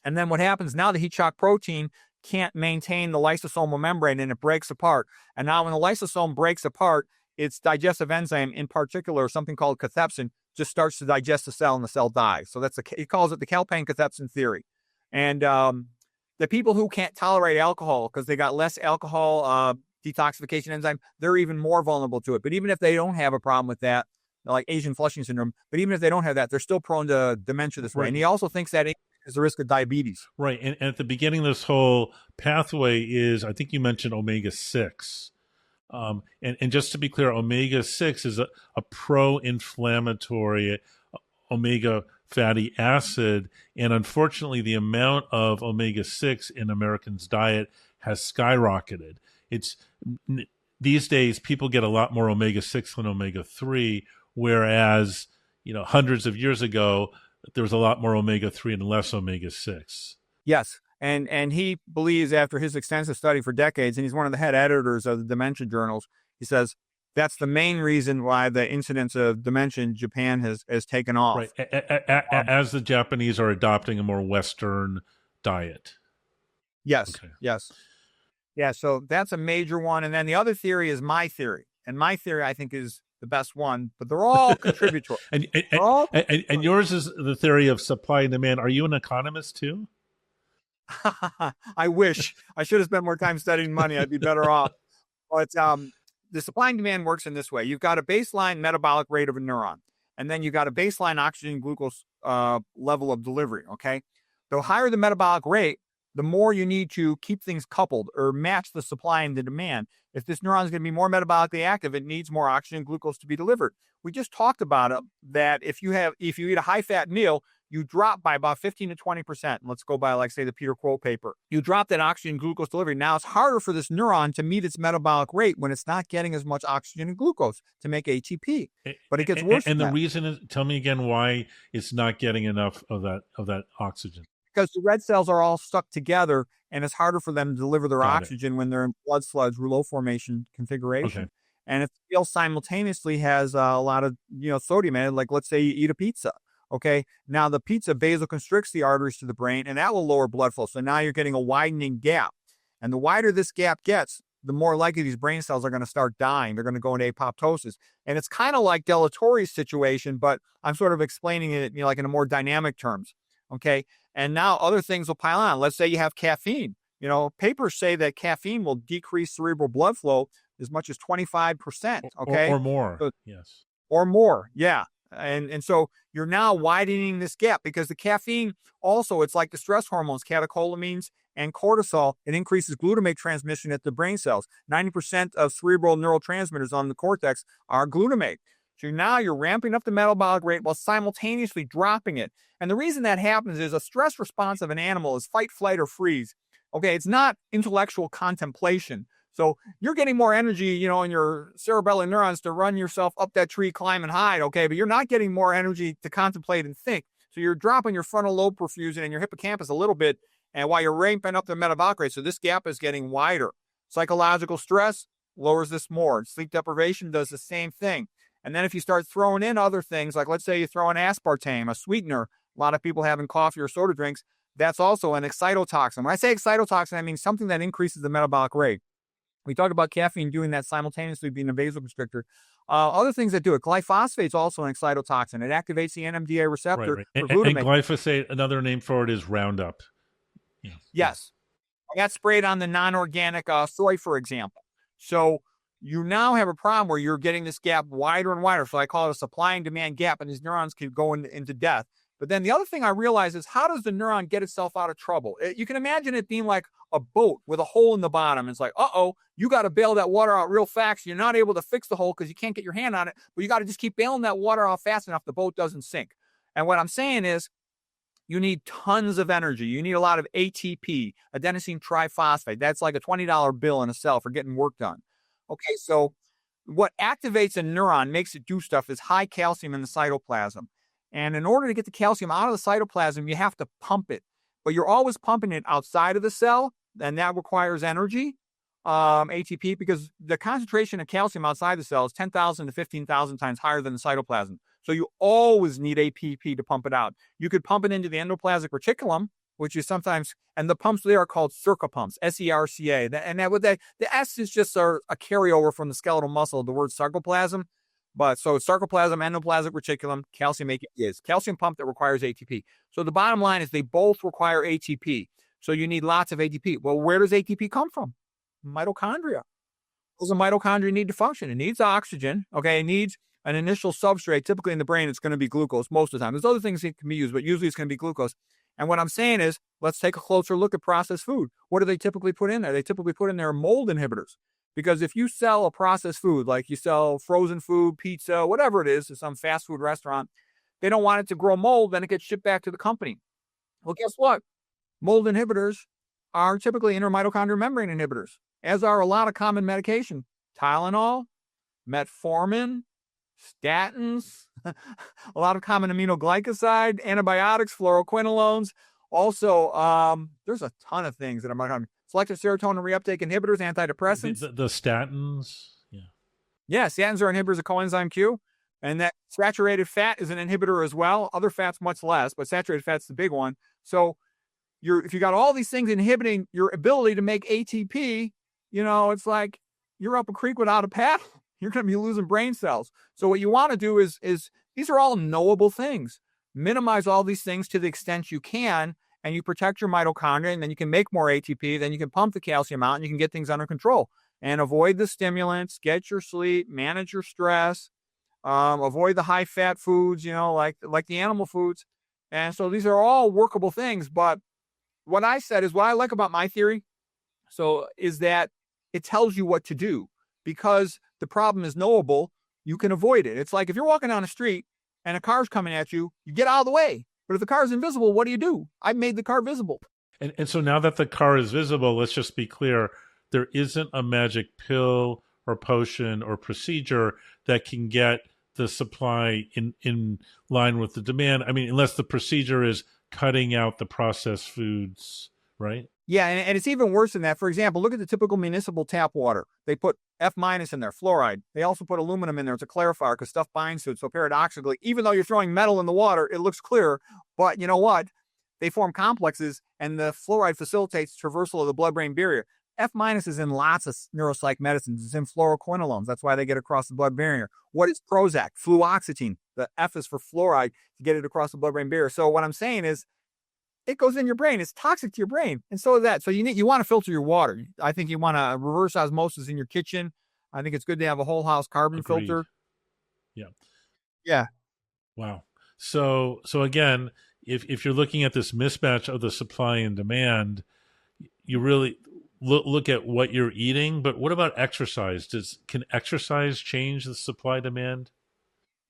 And then what happens now, the heat shock protein can't maintain the lysosomal membrane and it breaks apart. And now when the lysosome breaks apart, its digestive enzyme, in particular, something called cathepsin, just starts to digest the cell and the cell dies. So he calls it the calpain-cathepsin theory. And the people who can't tolerate alcohol because they got less alcohol detoxification enzyme, they're even more vulnerable to it. But even if they don't have a problem with that, like Asian flushing syndrome, but even if they don't have that, they're still prone to dementia this way. Right. And he also thinks that is the risk of diabetes. Right. And at the beginning of this whole pathway is, I think you mentioned omega-6. And just to be clear, omega-6 is a pro-inflammatory omega fatty acid. And unfortunately, the amount of omega-6 in Americans' diet has skyrocketed. These days, people get a lot more omega-6 than omega-3, whereas, hundreds of years ago, there was a lot more omega-3 and less omega-6. Yes. And he believes, after his extensive study for decades, and he's one of the head editors of the dementia journals, he says that's the main reason why the incidence of dementia in Japan has taken off. Right. As the Japanese are adopting a more Western diet. Yes. Okay. Yes. Yeah, so that's a major one. And then the other theory is my theory. And my theory, I think, is the best one, but they're all contributory. and yours is the theory of supply and demand. Are you an economist too? I wish. I should have spent more time studying money. I'd be better off. But the supply and demand works in this way. You've got a baseline metabolic rate of a neuron, and then you've got a baseline oxygen glucose level of delivery, okay? The higher the metabolic rate, the more you need to keep things coupled or match the supply and the demand. If this neuron is going to be more metabolically active, it needs more oxygen and glucose to be delivered. We just talked about it, that if you eat a high-fat meal, you drop by about 15 to 20%. Let's go by, like, say, the Peter Quote paper. You drop that oxygen and glucose delivery. Now it's harder for this neuron to meet its metabolic rate when it's not getting as much oxygen and glucose to make ATP. But it gets worse. And the reason is, tell me again why it's not getting enough of that oxygen. Because the red cells are all stuck together, and it's harder for them to deliver their oxygen when they're in blood sludge rouleau formation configuration. Okay. And if the meal simultaneously has a lot of sodium in it, like let's say you eat a pizza. Okay, now the pizza vasoconstricts the arteries to the brain, and that will lower blood flow. So now you're getting a widening gap. And the wider this gap gets, the more likely these brain cells are going to start dying. They're going to go into apoptosis. And it's kind of like Delatorre's situation, but I'm sort of explaining it like in a more dynamic terms. Okay, and now other things will pile on. Let's say you have caffeine. Papers say that caffeine will decrease cerebral blood flow as much as 25%. Okay, or more. So, yes, or more. Yeah. And so you're now widening this gap because the caffeine also, it's like the stress hormones, catecholamines and cortisol. It increases glutamate transmission at the brain cells. 90% of cerebral neurotransmitters on the cortex are glutamate. So now you're ramping up the metabolic rate while simultaneously dropping it. And the reason that happens is a stress response of an animal is fight, flight, or freeze. Okay, it's not intellectual contemplation. So you're getting more energy, in your cerebellar neurons to run yourself up that tree, climb and hide, okay? But you're not getting more energy to contemplate and think. So you're dropping your frontal lobe perfusion and your hippocampus a little bit, and while you're ramping up the metabolic rate, so this gap is getting wider. Psychological stress lowers this more. Sleep deprivation does the same thing. And then if you start throwing in other things, like let's say you throw in aspartame, a sweetener, a lot of people having coffee or soda drinks, that's also an excitotoxin. When I say excitotoxin, I mean something that increases the metabolic rate. We talked about caffeine doing that simultaneously, being a vasoconstrictor. Other things that do it. Glyphosate is also an excitotoxin. It activates the NMDA receptor for glutamate. And glyphosate, another name for it is Roundup. Yeah. Yes. That's sprayed on the non-organic soy, for example. So you now have a problem where you're getting this gap wider and wider. So I call it a supply and demand gap, and these neurons keep going into death. But then the other thing I realize is, how does the neuron get itself out of trouble? You can imagine it being like a boat with a hole in the bottom. It's like, you got to bail that water out real fast. You're not able to fix the hole because you can't get your hand on it, but you got to just keep bailing that water out fast enough the boat doesn't sink. And what I'm saying is, you need tons of energy. You need a lot of ATP, adenosine triphosphate. That's like a $20 bill in a cell for getting work done. Okay, so what activates a neuron, makes it do stuff, is high calcium in the cytoplasm. And in order to get the calcium out of the cytoplasm, you have to pump it. But you're always pumping it outside of the cell, and that requires energy, ATP, because the concentration of calcium outside the cell is 10,000 to 15,000 times higher than the cytoplasm. So you always need ATP to pump it out. You could pump it into the endoplasmic reticulum, which is sometimes, and the pumps there are called Cerca pumps, SERCA. And the S is just a carryover from the skeletal muscle of the word sarcoplasm. But so sarcoplasm, endoplasmic reticulum, calcium is calcium pump that requires ATP. So the bottom line is they both require ATP. So you need lots of ATP. Well, where does ATP come from? Mitochondria. What does a mitochondria need to function? It needs oxygen. Okay, it needs an initial substrate. Typically in the brain, it's going to be glucose most of the time. There's other things that can be used, but usually it's going to be glucose. And what I'm saying is, let's take a closer look at processed food. What do they typically put in there? They typically put in there mold inhibitors. Because if you sell a processed food, like you sell frozen food, pizza, whatever it is, to some fast food restaurant, they don't want it to grow mold, then it gets shipped back to the company. Well, guess what? Mold inhibitors are typically intermitochondrial membrane inhibitors, as are a lot of common medication. Tylenol, metformin, statins, a lot of common aminoglycoside, antibiotics, fluoroquinolones. Also, there's a ton of things that are mitochondrial. Selective serotonin reuptake inhibitors, antidepressants. The statins? Yeah, statins are inhibitors of coenzyme Q. And that saturated fat is an inhibitor as well. Other fats, much less, but saturated fat's the big one. So if you got all these things inhibiting your ability to make ATP, it's like you're up a creek without a paddle. You're going to be losing brain cells. So what you want to do is these are all knowable things. Minimize all these things to the extent you can, and you protect your mitochondria, and then you can make more ATP, then you can pump the calcium out, and you can get things under control. And avoid the stimulants, get your sleep, manage your stress, avoid the high-fat foods, like the animal foods. And so these are all workable things. But what I said is, what I like about my theory, is that it tells you what to do. Because the problem is knowable, you can avoid it. It's like if you're walking down the street and a car's coming at you, you get out of the way. But if the car is invisible, what do? I made the car visible. And so now that the car is visible, let's just be clear, there isn't a magic pill or potion or procedure that can get the supply in line with the demand. I mean, unless the procedure is cutting out the processed foods, right? Yeah, and it's even worse than that. For example, look at the typical municipal tap water. They put F- in there, fluoride. They also put aluminum in there. It's a clarifier because stuff binds to it. So paradoxically, even though you're throwing metal in the water, it looks clear. But you know what? They form complexes, and the fluoride facilitates traversal of the blood-brain barrier. F- is in lots of neuropsych medicines. It's in fluoroquinolones. That's why they get across the blood barrier. What is Prozac? Fluoxetine. The F is for fluoride to get it across the blood-brain barrier. So what I'm saying is, it goes in your brain. It's toxic to your brain. And so is that. So you want to filter your water. I think you want to reverse osmosis in your kitchen. I think it's good to have a whole house carbon Agreed. filter. Yeah. Yeah. Wow. So again, if you're looking at this mismatch of the supply and demand, you really look at what you're eating. But what about exercise? Can exercise change the supply demand?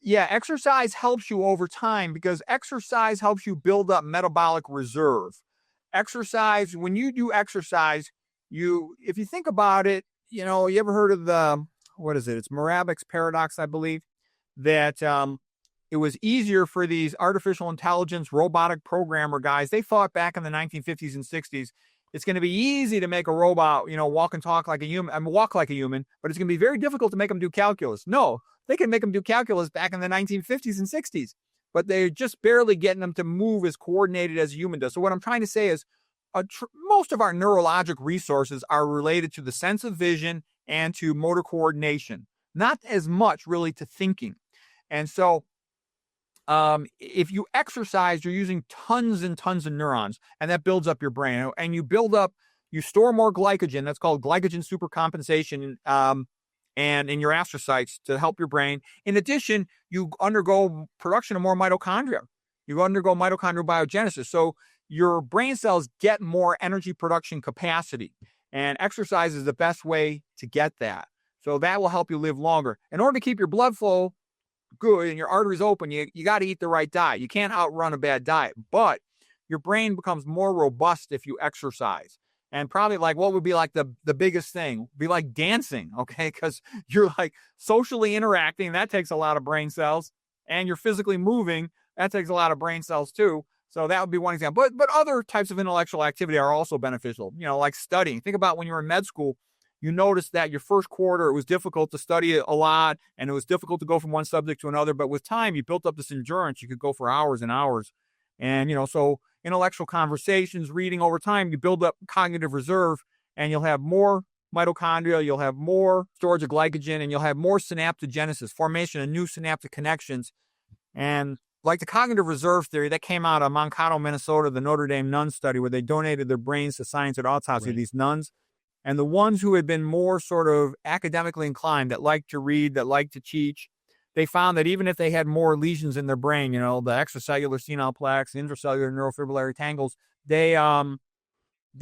Yeah, exercise helps you over time because exercise helps you build up metabolic reserve. Exercise, when you do exercise, if you think about it, you ever heard of it's Moravec's paradox, I believe, that it was easier for these artificial intelligence, robotic programmer guys. They thought back in the 1950s and 60s, it's going to be easy to make a robot, walk and talk like a human, walk like a human, but it's going to be very difficult to make them do calculus. No, they can make them do calculus back in the 1950s and 60s, but they're just barely getting them to move as coordinated as a human does. So what I'm trying to say is most of our neurologic resources are related to the sense of vision and to motor coordination, not as much really to thinking. And so if you exercise, you're using tons and tons of neurons, and that builds up your brain. And you store more glycogen. That's called glycogen supercompensation. and in your astrocytes to help your brain. In addition, you undergo production of more mitochondria. You undergo mitochondrial biogenesis. So your brain cells get more energy production capacity. And exercise is the best way to get that. So that will help you live longer. In order to keep your blood flow good and your arteries open, you got to eat the right diet. You can't outrun a bad diet, but your brain becomes more robust if you exercise. And probably like what would be like the biggest thing be like dancing, okay? Because you're like socially interacting. That takes a lot of brain cells. And you're physically moving. That takes a lot of brain cells too. So that would be one example. But other types of intellectual activity are also beneficial, like studying. Think about when you were in med school, you noticed that your first quarter, it was difficult to study a lot and it was difficult to go from one subject to another. But with time, you built up this endurance. You could go for hours and hours. And, so intellectual conversations, reading over time, you build up cognitive reserve and you'll have more mitochondria, you'll have more storage of glycogen, and you'll have more synaptogenesis, formation of new synaptic connections. And like the cognitive reserve theory that came out of Mankato, Minnesota, the Notre Dame nun study, where they donated their brains to science at autopsy of these nuns. And the ones who had been more sort of academically inclined, that liked to read, that liked to teach, they found that even if they had more lesions in their brain, the extracellular senile plaques, intracellular neurofibrillary tangles, they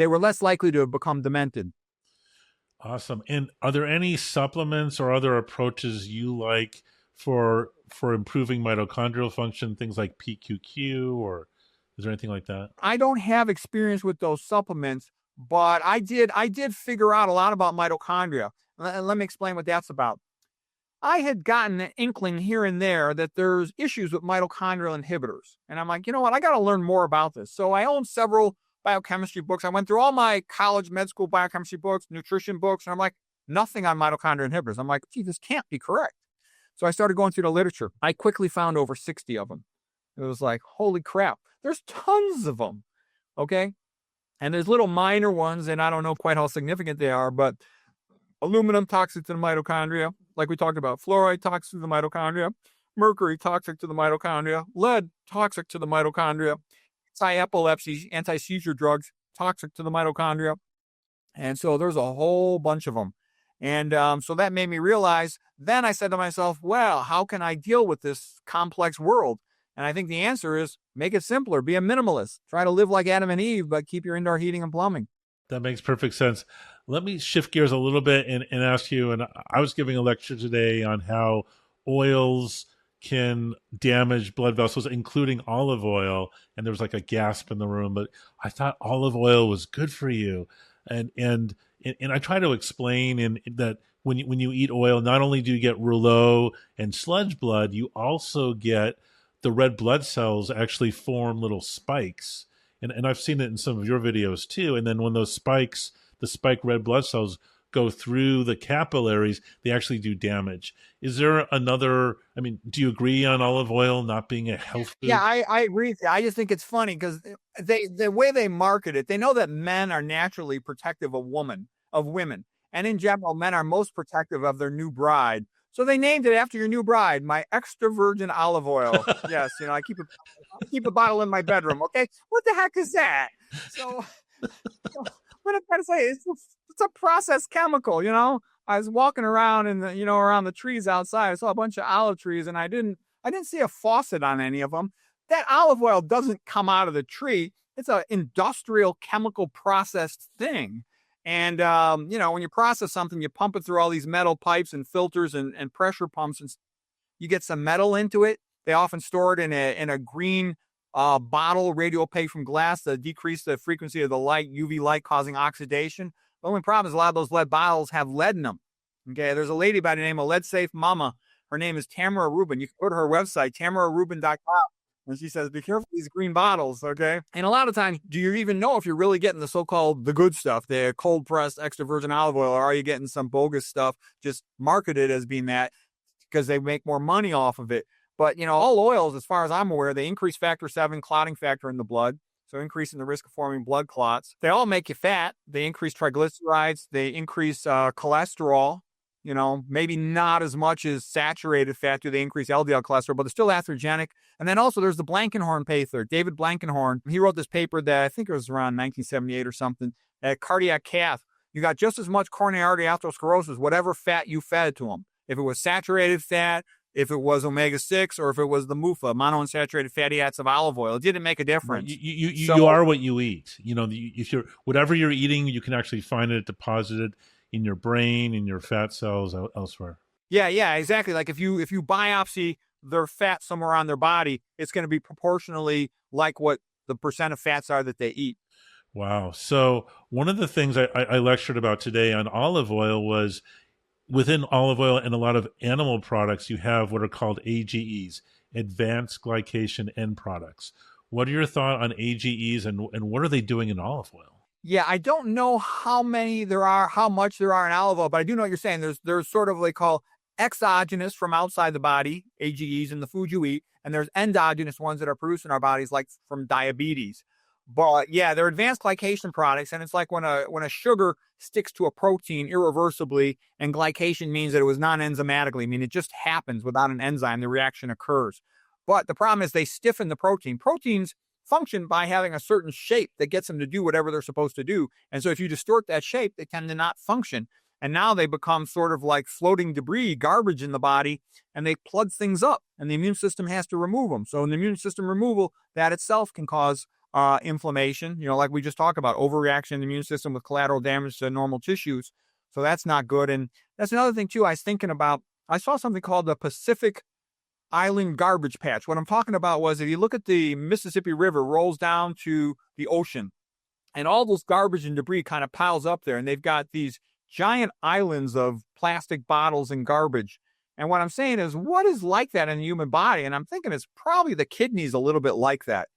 were less likely to have become demented. Awesome. And are there any supplements or other approaches you like for improving mitochondrial function, things like PQQ, or is there anything like that? I don't have experience with those supplements, but I did figure out a lot about mitochondria. Let me explain what that's about. I had gotten an inkling here and there that there's issues with mitochondrial inhibitors. And I'm like, you know what? I got to learn more about this. So I own several biochemistry books. I went through all my college med school biochemistry books, nutrition books, and I'm like, nothing on mitochondrial inhibitors. I'm like, gee, this can't be correct. So I started going through the literature. I quickly found over 60 of them. It was like, holy crap, there's tons of them. Okay. And there's little minor ones, and I don't know quite how significant they are, but aluminum toxic to the mitochondria, like we talked about, fluoride toxic to the mitochondria, mercury toxic to the mitochondria, lead toxic to the mitochondria, anti-epilepsy, anti-seizure drugs toxic to the mitochondria. And so there's a whole bunch of them. And so that made me realize, then I said to myself, well, how can I deal with this complex world? And I think the answer is make it simpler, be a minimalist, try to live like Adam and Eve, but keep your indoor heating and plumbing. That makes perfect sense. Let me shift gears a little bit and ask you, and I was giving a lecture today on how oils can damage blood vessels, including olive oil. And there was like a gasp in the room, but I thought olive oil was good for you. And I try to explain that when you eat oil, not only do you get rouleau and sludge blood, you also get the red blood cells actually form little spikes. And I've seen it in some of your videos too. And then when those spikes, the spike red blood cells go through the capillaries, they actually do damage. Is there another, do you agree on olive oil not being a health food? Yeah, I agree. I just think it's funny because the way they market it, they know that men are naturally protective of women. And in general, men are most protective of their new bride. So they named it after your new bride, my extra virgin olive oil. Yes, I keep a bottle in my bedroom. Okay, what the heck is that? So what I'm trying to say is it's a processed chemical. I was walking around around the trees outside. I saw a bunch of olive trees, and I didn't see a faucet on any of them. That olive oil doesn't come out of the tree. It's an industrial chemical processed thing. And, when you process something, you pump it through all these metal pipes and filters and pressure pumps, and you get some metal into it. They often store it in a green bottle, radiopaque from glass, to decrease the frequency of the light, UV light, causing oxidation. The only problem is a lot of those lead bottles have lead in them. Okay, there's a lady by the name of Lead Safe Mama. Her name is Tamara Rubin. You can go to her website, tamararubin.com. And she says, be careful with these green bottles, okay? And a lot of times, do you even know if you're really getting the good stuff, the cold-pressed extra virgin olive oil, or are you getting some bogus stuff just marketed as being that because they make more money off of it? But, all oils, as far as I'm aware, they increase factor 7 clotting factor in the blood, so increasing the risk of forming blood clots. They all make you fat. They increase triglycerides. They increase cholesterol. Maybe not as much as saturated fat. Do they increase LDL cholesterol, but they're still atherogenic. And then also there's the Blankenhorn paper, David Blankenhorn. He wrote this paper that I think it was around 1978 or something, at Cardiac Cath. you got just as much coronary artery atherosclerosis, whatever fat you fed to them. If it was saturated fat, if it was omega-6, or if it was the MUFA, monounsaturated fatty acids of olive oil, it didn't make a Right. difference. You are what you eat. If you're whatever you're eating, you can actually find it deposited in your brain, in your fat cells, elsewhere. Yeah, exactly. Like if you biopsy their fat somewhere on their body, it's going to be proportionally like what the percent of fats are that they eat. Wow. So one of the things I lectured about today on olive oil was within olive oil and a lot of animal products, you have what are called AGEs, advanced glycation end products. What are your thoughts on AGEs and what are they doing in olive oil? Yeah, I don't know how many there are, how much there are in olive oil, but I do know what you're saying. There's sort of what they call exogenous from outside the body, AGEs, in the food you eat, and there's endogenous ones that are produced in our bodies, like from diabetes. But yeah, they're advanced glycation products, and it's like when a sugar sticks to a protein irreversibly, and glycation means that it was non-enzymatically. I mean, it just happens without an enzyme, the reaction occurs. But the problem is they stiffen the protein. Proteins function by having a certain shape that gets them to do whatever they're supposed to do. And so if you distort that shape, they tend to not function. And now they become sort of like floating debris, garbage in the body, and they plug things up, and the immune system has to remove them. So in the immune system removal, that itself can cause inflammation, like we just talked about, overreaction in the immune system with collateral damage to normal tissues. So that's not good. And that's another thing too, I was thinking about. I saw something called the Pacific Island garbage patch. What I'm talking about was if you look at the Mississippi River rolls down to the ocean, and all those garbage and debris kind of piles up there, and they've got these giant islands of plastic bottles and garbage. And what I'm saying is, what is like that in the human body? And I'm thinking it's probably the kidneys a little bit like that.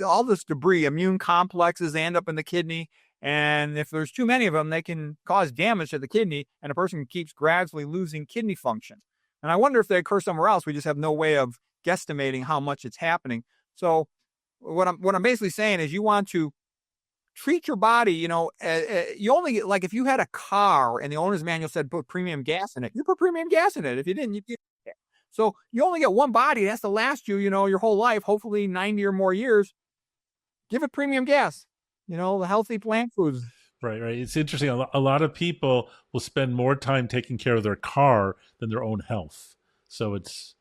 All this debris, immune complexes, they end up in the kidney. And if there's too many of them, they can cause damage to the kidney, and a person keeps gradually losing kidney function. And I wonder if they occur somewhere else. We just have no way of guesstimating how much it's happening. So what I'm basically saying is, you want to treat your body. You only get, like, if you had a car and the owner's manual said put premium gas in it, you put premium gas in it. If you didn't, you didn't. So you only get one body. It has to last you, your whole life, hopefully 90 or more years. Give it premium gas, the healthy plant foods. Right. It's interesting. A lot of people will spend more time taking care of their car than their own health. So it's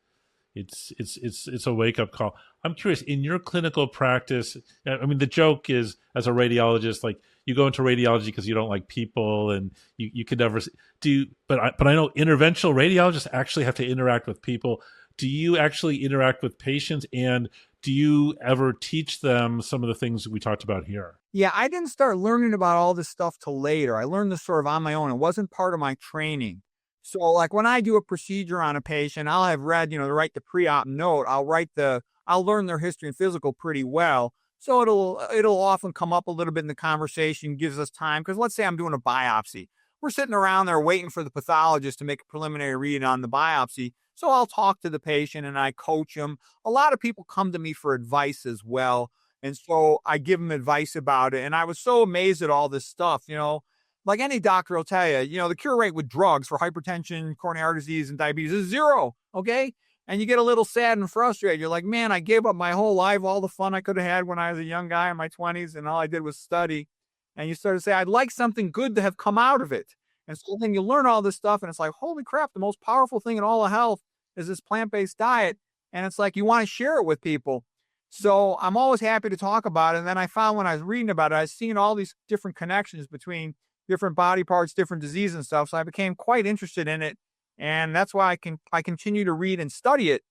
a wake up call. I'm curious, in your clinical practice, I mean, the joke is, as a radiologist, like, you go into radiology because you don't like people, and you could never do. But I know interventional radiologists actually have to interact with people. Do you actually interact with patients, and do you ever teach them some of the things that we talked about here? Yeah, I didn't start learning about all this stuff till later. I learned this sort of on my own. It wasn't part of my training. So like when I do a procedure on a patient, I'll have read, to write the pre-op note. I'll learn their history and physical pretty well. So it'll often come up a little bit in the conversation, gives us time. Because let's say I'm doing a biopsy. We're sitting around there waiting for the pathologist to make a preliminary read on the biopsy. So I'll talk to the patient and I coach them. A lot of people come to me for advice as well. And so I give them advice about it. And I was so amazed at all this stuff, like any doctor will tell you, the cure rate with drugs for hypertension, coronary artery disease, and diabetes is 0. Okay. And you get a little sad and frustrated. You're like, man, I gave up my whole life, all the fun I could have had when I was a young guy in my 20s, and all I did was study. And you start to say, I'd like something good to have come out of it. And so then you learn all this stuff, and it's like, holy crap, the most powerful thing in all of health is this plant-based diet. And it's like, you want to share it with people. So I'm always happy to talk about it. And then I found when I was reading about it, I was seeing all these different connections between different body parts, different diseases and stuff. So I became quite interested in it. And that's why I continue to read and study it,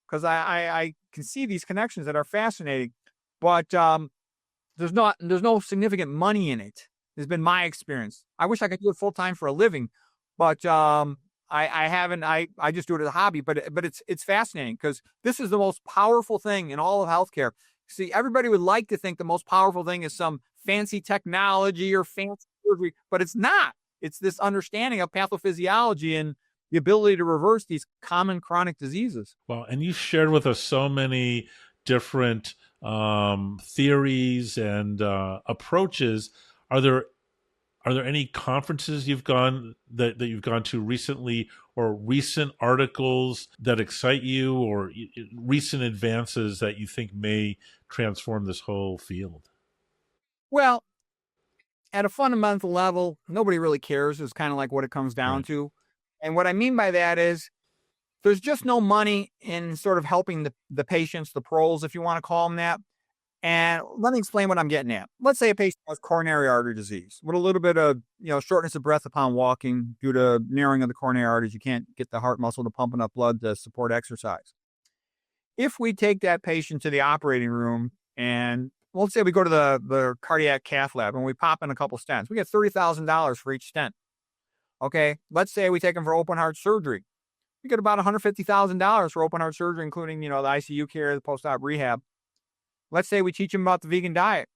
because I can see these connections that are fascinating. But there's no significant money in it. Has been my experience. I wish I could do it full time for a living, but I haven't. I just do it as a hobby. But it's fascinating, because this is the most powerful thing in all of healthcare. See, everybody would like to think the most powerful thing is some fancy technology or fancy surgery, but it's not. It's this understanding of pathophysiology and the ability to reverse these common chronic diseases. Well, and you shared with us so many different theories and approaches. Are there any conferences you've gone that you've gone to recently, or recent articles that excite you, or recent advances that you think may transform this whole field? Well, at a fundamental level, nobody really cares is kind of like what it comes down Right. to. And what I mean by that is there's just no money in sort of helping the patients, the pros, if you want to call them that. And let me explain what I'm getting at. Let's say a patient has coronary artery disease with a little bit of, shortness of breath upon walking due to narrowing of the coronary arteries. You can't get the heart muscle to pump enough blood to support exercise. If we take that patient to the operating room and let's say we go to the cardiac cath lab and we pop in a couple stents, we get $30,000 for each stent. Okay. Let's say we take them for open heart surgery. We get about $150,000 for open heart surgery, including, the ICU care, the post-op rehab. Let's say we teach them about the vegan diet.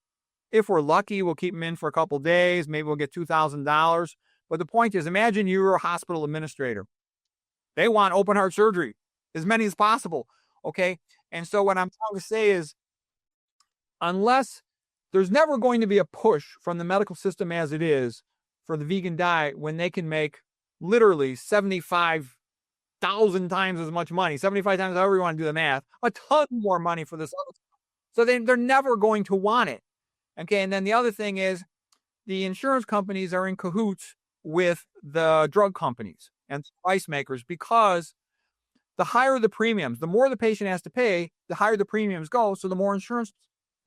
If we're lucky, we'll keep them in for a couple of days. Maybe we'll get $2,000. But the point is, imagine you were a hospital administrator. They want open heart surgery, as many as possible. Okay. And so what I'm trying to say is, unless there's never going to be a push from the medical system as it is for the vegan diet, when they can make literally 75,000 times as much money, 75 times, however you want to do the math, a ton more money for this. So they're never going to want it. Okay. And then the other thing is the insurance companies are in cahoots with the drug companies and price makers, because the higher the premiums, the more the patient has to pay, the higher the premiums go. So the more insurance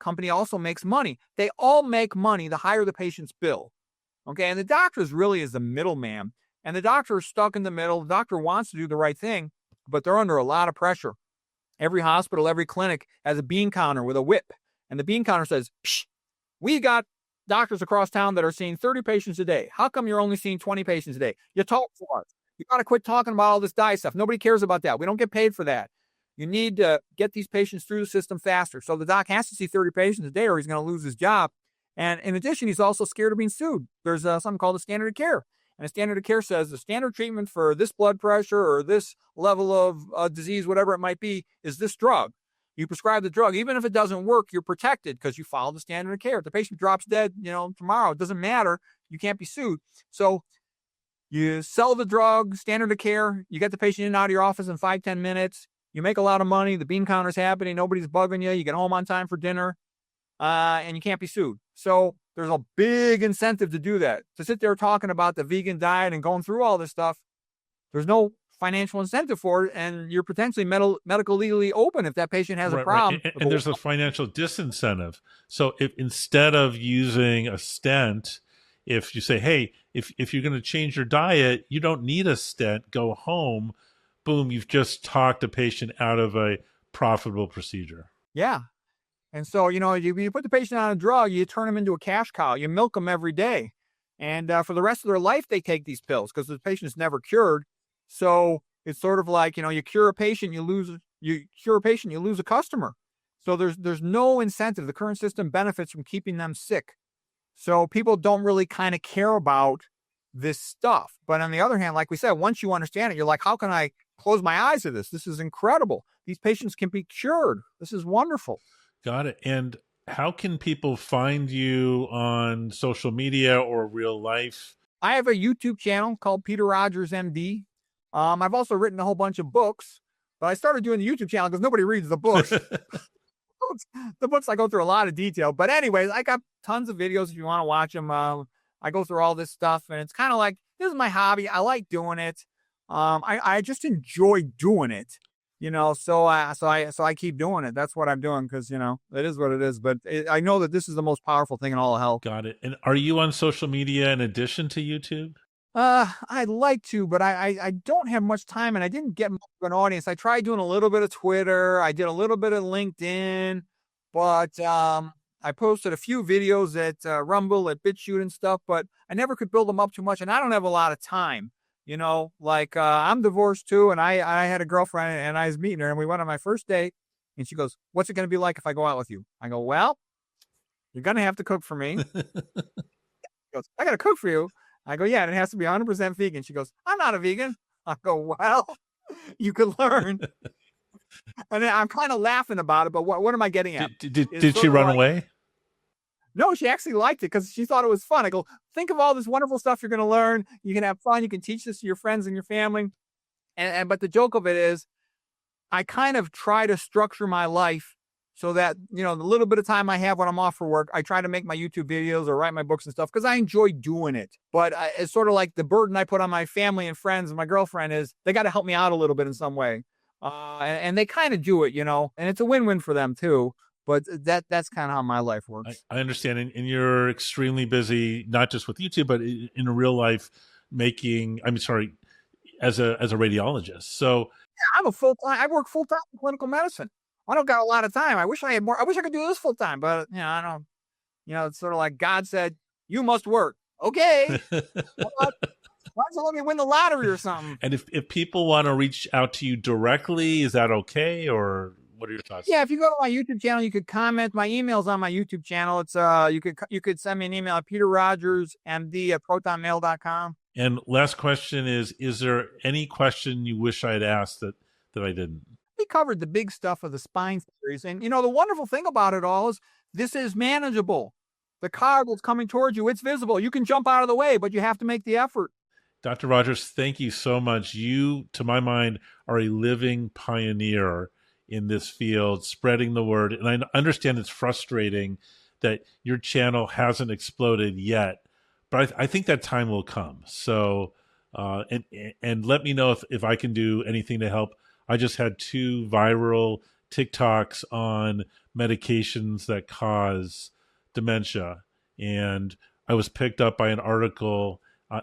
company also makes money. They all make money the higher the patient's bill. Okay. And the doctor really is the middleman. And the doctor is stuck in the middle. The doctor wants to do the right thing, but they're under a lot of pressure. Every hospital, every clinic has a bean counter with a whip. And the bean counter says, we got doctors across town that are seeing 30 patients a day. How come you're only seeing 20 patients a day? You talk for us. You got to quit talking about all this diet stuff. Nobody cares about that. We don't get paid for that. You need to get these patients through the system faster. So the doc has to see 30 patients a day or he's going to lose his job. And in addition, he's also scared of being sued. There's something called a standard of care. And a standard of care says the standard treatment for this blood pressure or this level of disease, whatever it might be, is this drug. You prescribe the drug. Even if it doesn't work, you're protected because you follow the standard of care. If the patient drops dead, tomorrow, it doesn't matter. You can't be sued. So you sell the drug, standard of care. You get the patient in and out of your office in 5-10 minutes. You make a lot of money. The bean counter's happening. Nobody's bugging you. You get home on time for dinner, and you can't be sued. So there's a big incentive to do that. To sit there talking about the vegan diet and going through all this stuff, there's no financial incentive for it, and you're potentially medical legally open if that patient has a problem. Right. And there's a financial disincentive. So if instead of using a stent, if you say, hey, if you're going to change your diet, you don't need a stent, go home, boom, you've just talked a patient out of a profitable procedure. Yeah. And so, you put the patient on a drug, you turn them into a cash cow, you milk them every day. And for the rest of their life, they take these pills because the patient's never cured. So it's sort of like, you cure a patient, you lose a customer. So there's no incentive. The current system benefits from keeping them sick. So people don't really kind of care about this stuff. But on the other hand, like we said, once you understand it, you're like, how can I close my eyes to this? This is incredible. These patients can be cured. This is wonderful. Got it. And how can people find you on social media or real life? I have a YouTube channel called Peter Rogers, MD. I've also written a whole bunch of books, but I started doing the YouTube channel because nobody reads the books. The books, I go through a lot of detail. But anyways, I got tons of videos if you want to watch them. I go through all this stuff, and it's kind of like, this is my hobby. I like doing it. I just enjoy doing it. So I keep doing it. That's what I'm doing because, it is what it is. But I know that this is the most powerful thing in all of health. Got it. And are you on social media in addition to YouTube? I'd like to, but I don't have much time and I didn't get much of an audience. I tried doing a little bit of Twitter. I did a little bit of LinkedIn, but I posted a few videos at Rumble, at BitChute and stuff, but I never could build them up too much. And I don't have a lot of time. I'm divorced too. And I had a girlfriend and I was meeting her and we went on my first date and she goes, what's it going to be like if I go out with you? I go, well, you're going to have to cook for me. She goes, I got to cook for you. I go, yeah, and it has to be 100% vegan. She goes, I'm not a vegan. I go, well, you can learn. And then I'm kind of laughing about it, but what am I getting at? Did she run away? No, she actually liked it because she thought it was fun. I go, think of all this wonderful stuff you're going to learn. You can have fun. You can teach this to your friends and your family. But the joke of it is I kind of try to structure my life so that, the little bit of time I have when I'm off for work, I try to make my YouTube videos or write my books and stuff because I enjoy doing it. But it's sort of like the burden I put on my family and friends and my girlfriend is they got to help me out a little bit in some way. And they kind of do it, and it's a win-win for them too. But that's kind of how my life works. I understand. And you're extremely busy, not just with YouTube, but in real life as a radiologist. So yeah, I work full-time in clinical medicine. I don't got a lot of time. I wish I had more. I wish I could do this full time, but I don't. It's sort of like God said, "You must work." Okay, why don't you let me win the lottery or something? And if people want to reach out to you directly, is that okay, or what are your thoughts? Yeah, if you go to my YouTube channel, you could comment. My email's on my YouTube channel. It's you could send me an email at peterrogersmd@protonmail.com. And last question is there any question you wish I had asked that I didn't? We covered the big stuff of the spine series. And, the wonderful thing about it all is this is manageable. The car that's coming towards you, it's visible. You can jump out of the way, but you have to make the effort. Dr. Rogers, thank you so much. You, to my mind, are a living pioneer in this field, spreading the word. And I understand it's frustrating that your channel hasn't exploded yet, but I think that time will come. So, and let me know if I can do anything to help. I just had 2 viral TikToks on medications that cause dementia. And I was picked up by an article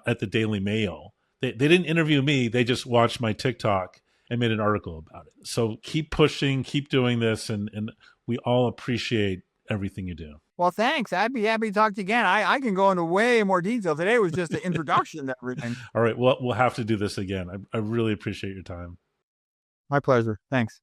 at the Daily Mail. They didn't interview me. They just watched my TikTok and made an article about it. So keep pushing, keep doing this. And we all appreciate everything you do. Well, thanks. I'd be happy to talk to you again. I can go into way more detail. Today was just an introduction to everything. All right. Well, we'll have to do this again. I really appreciate your time. My pleasure. Thanks.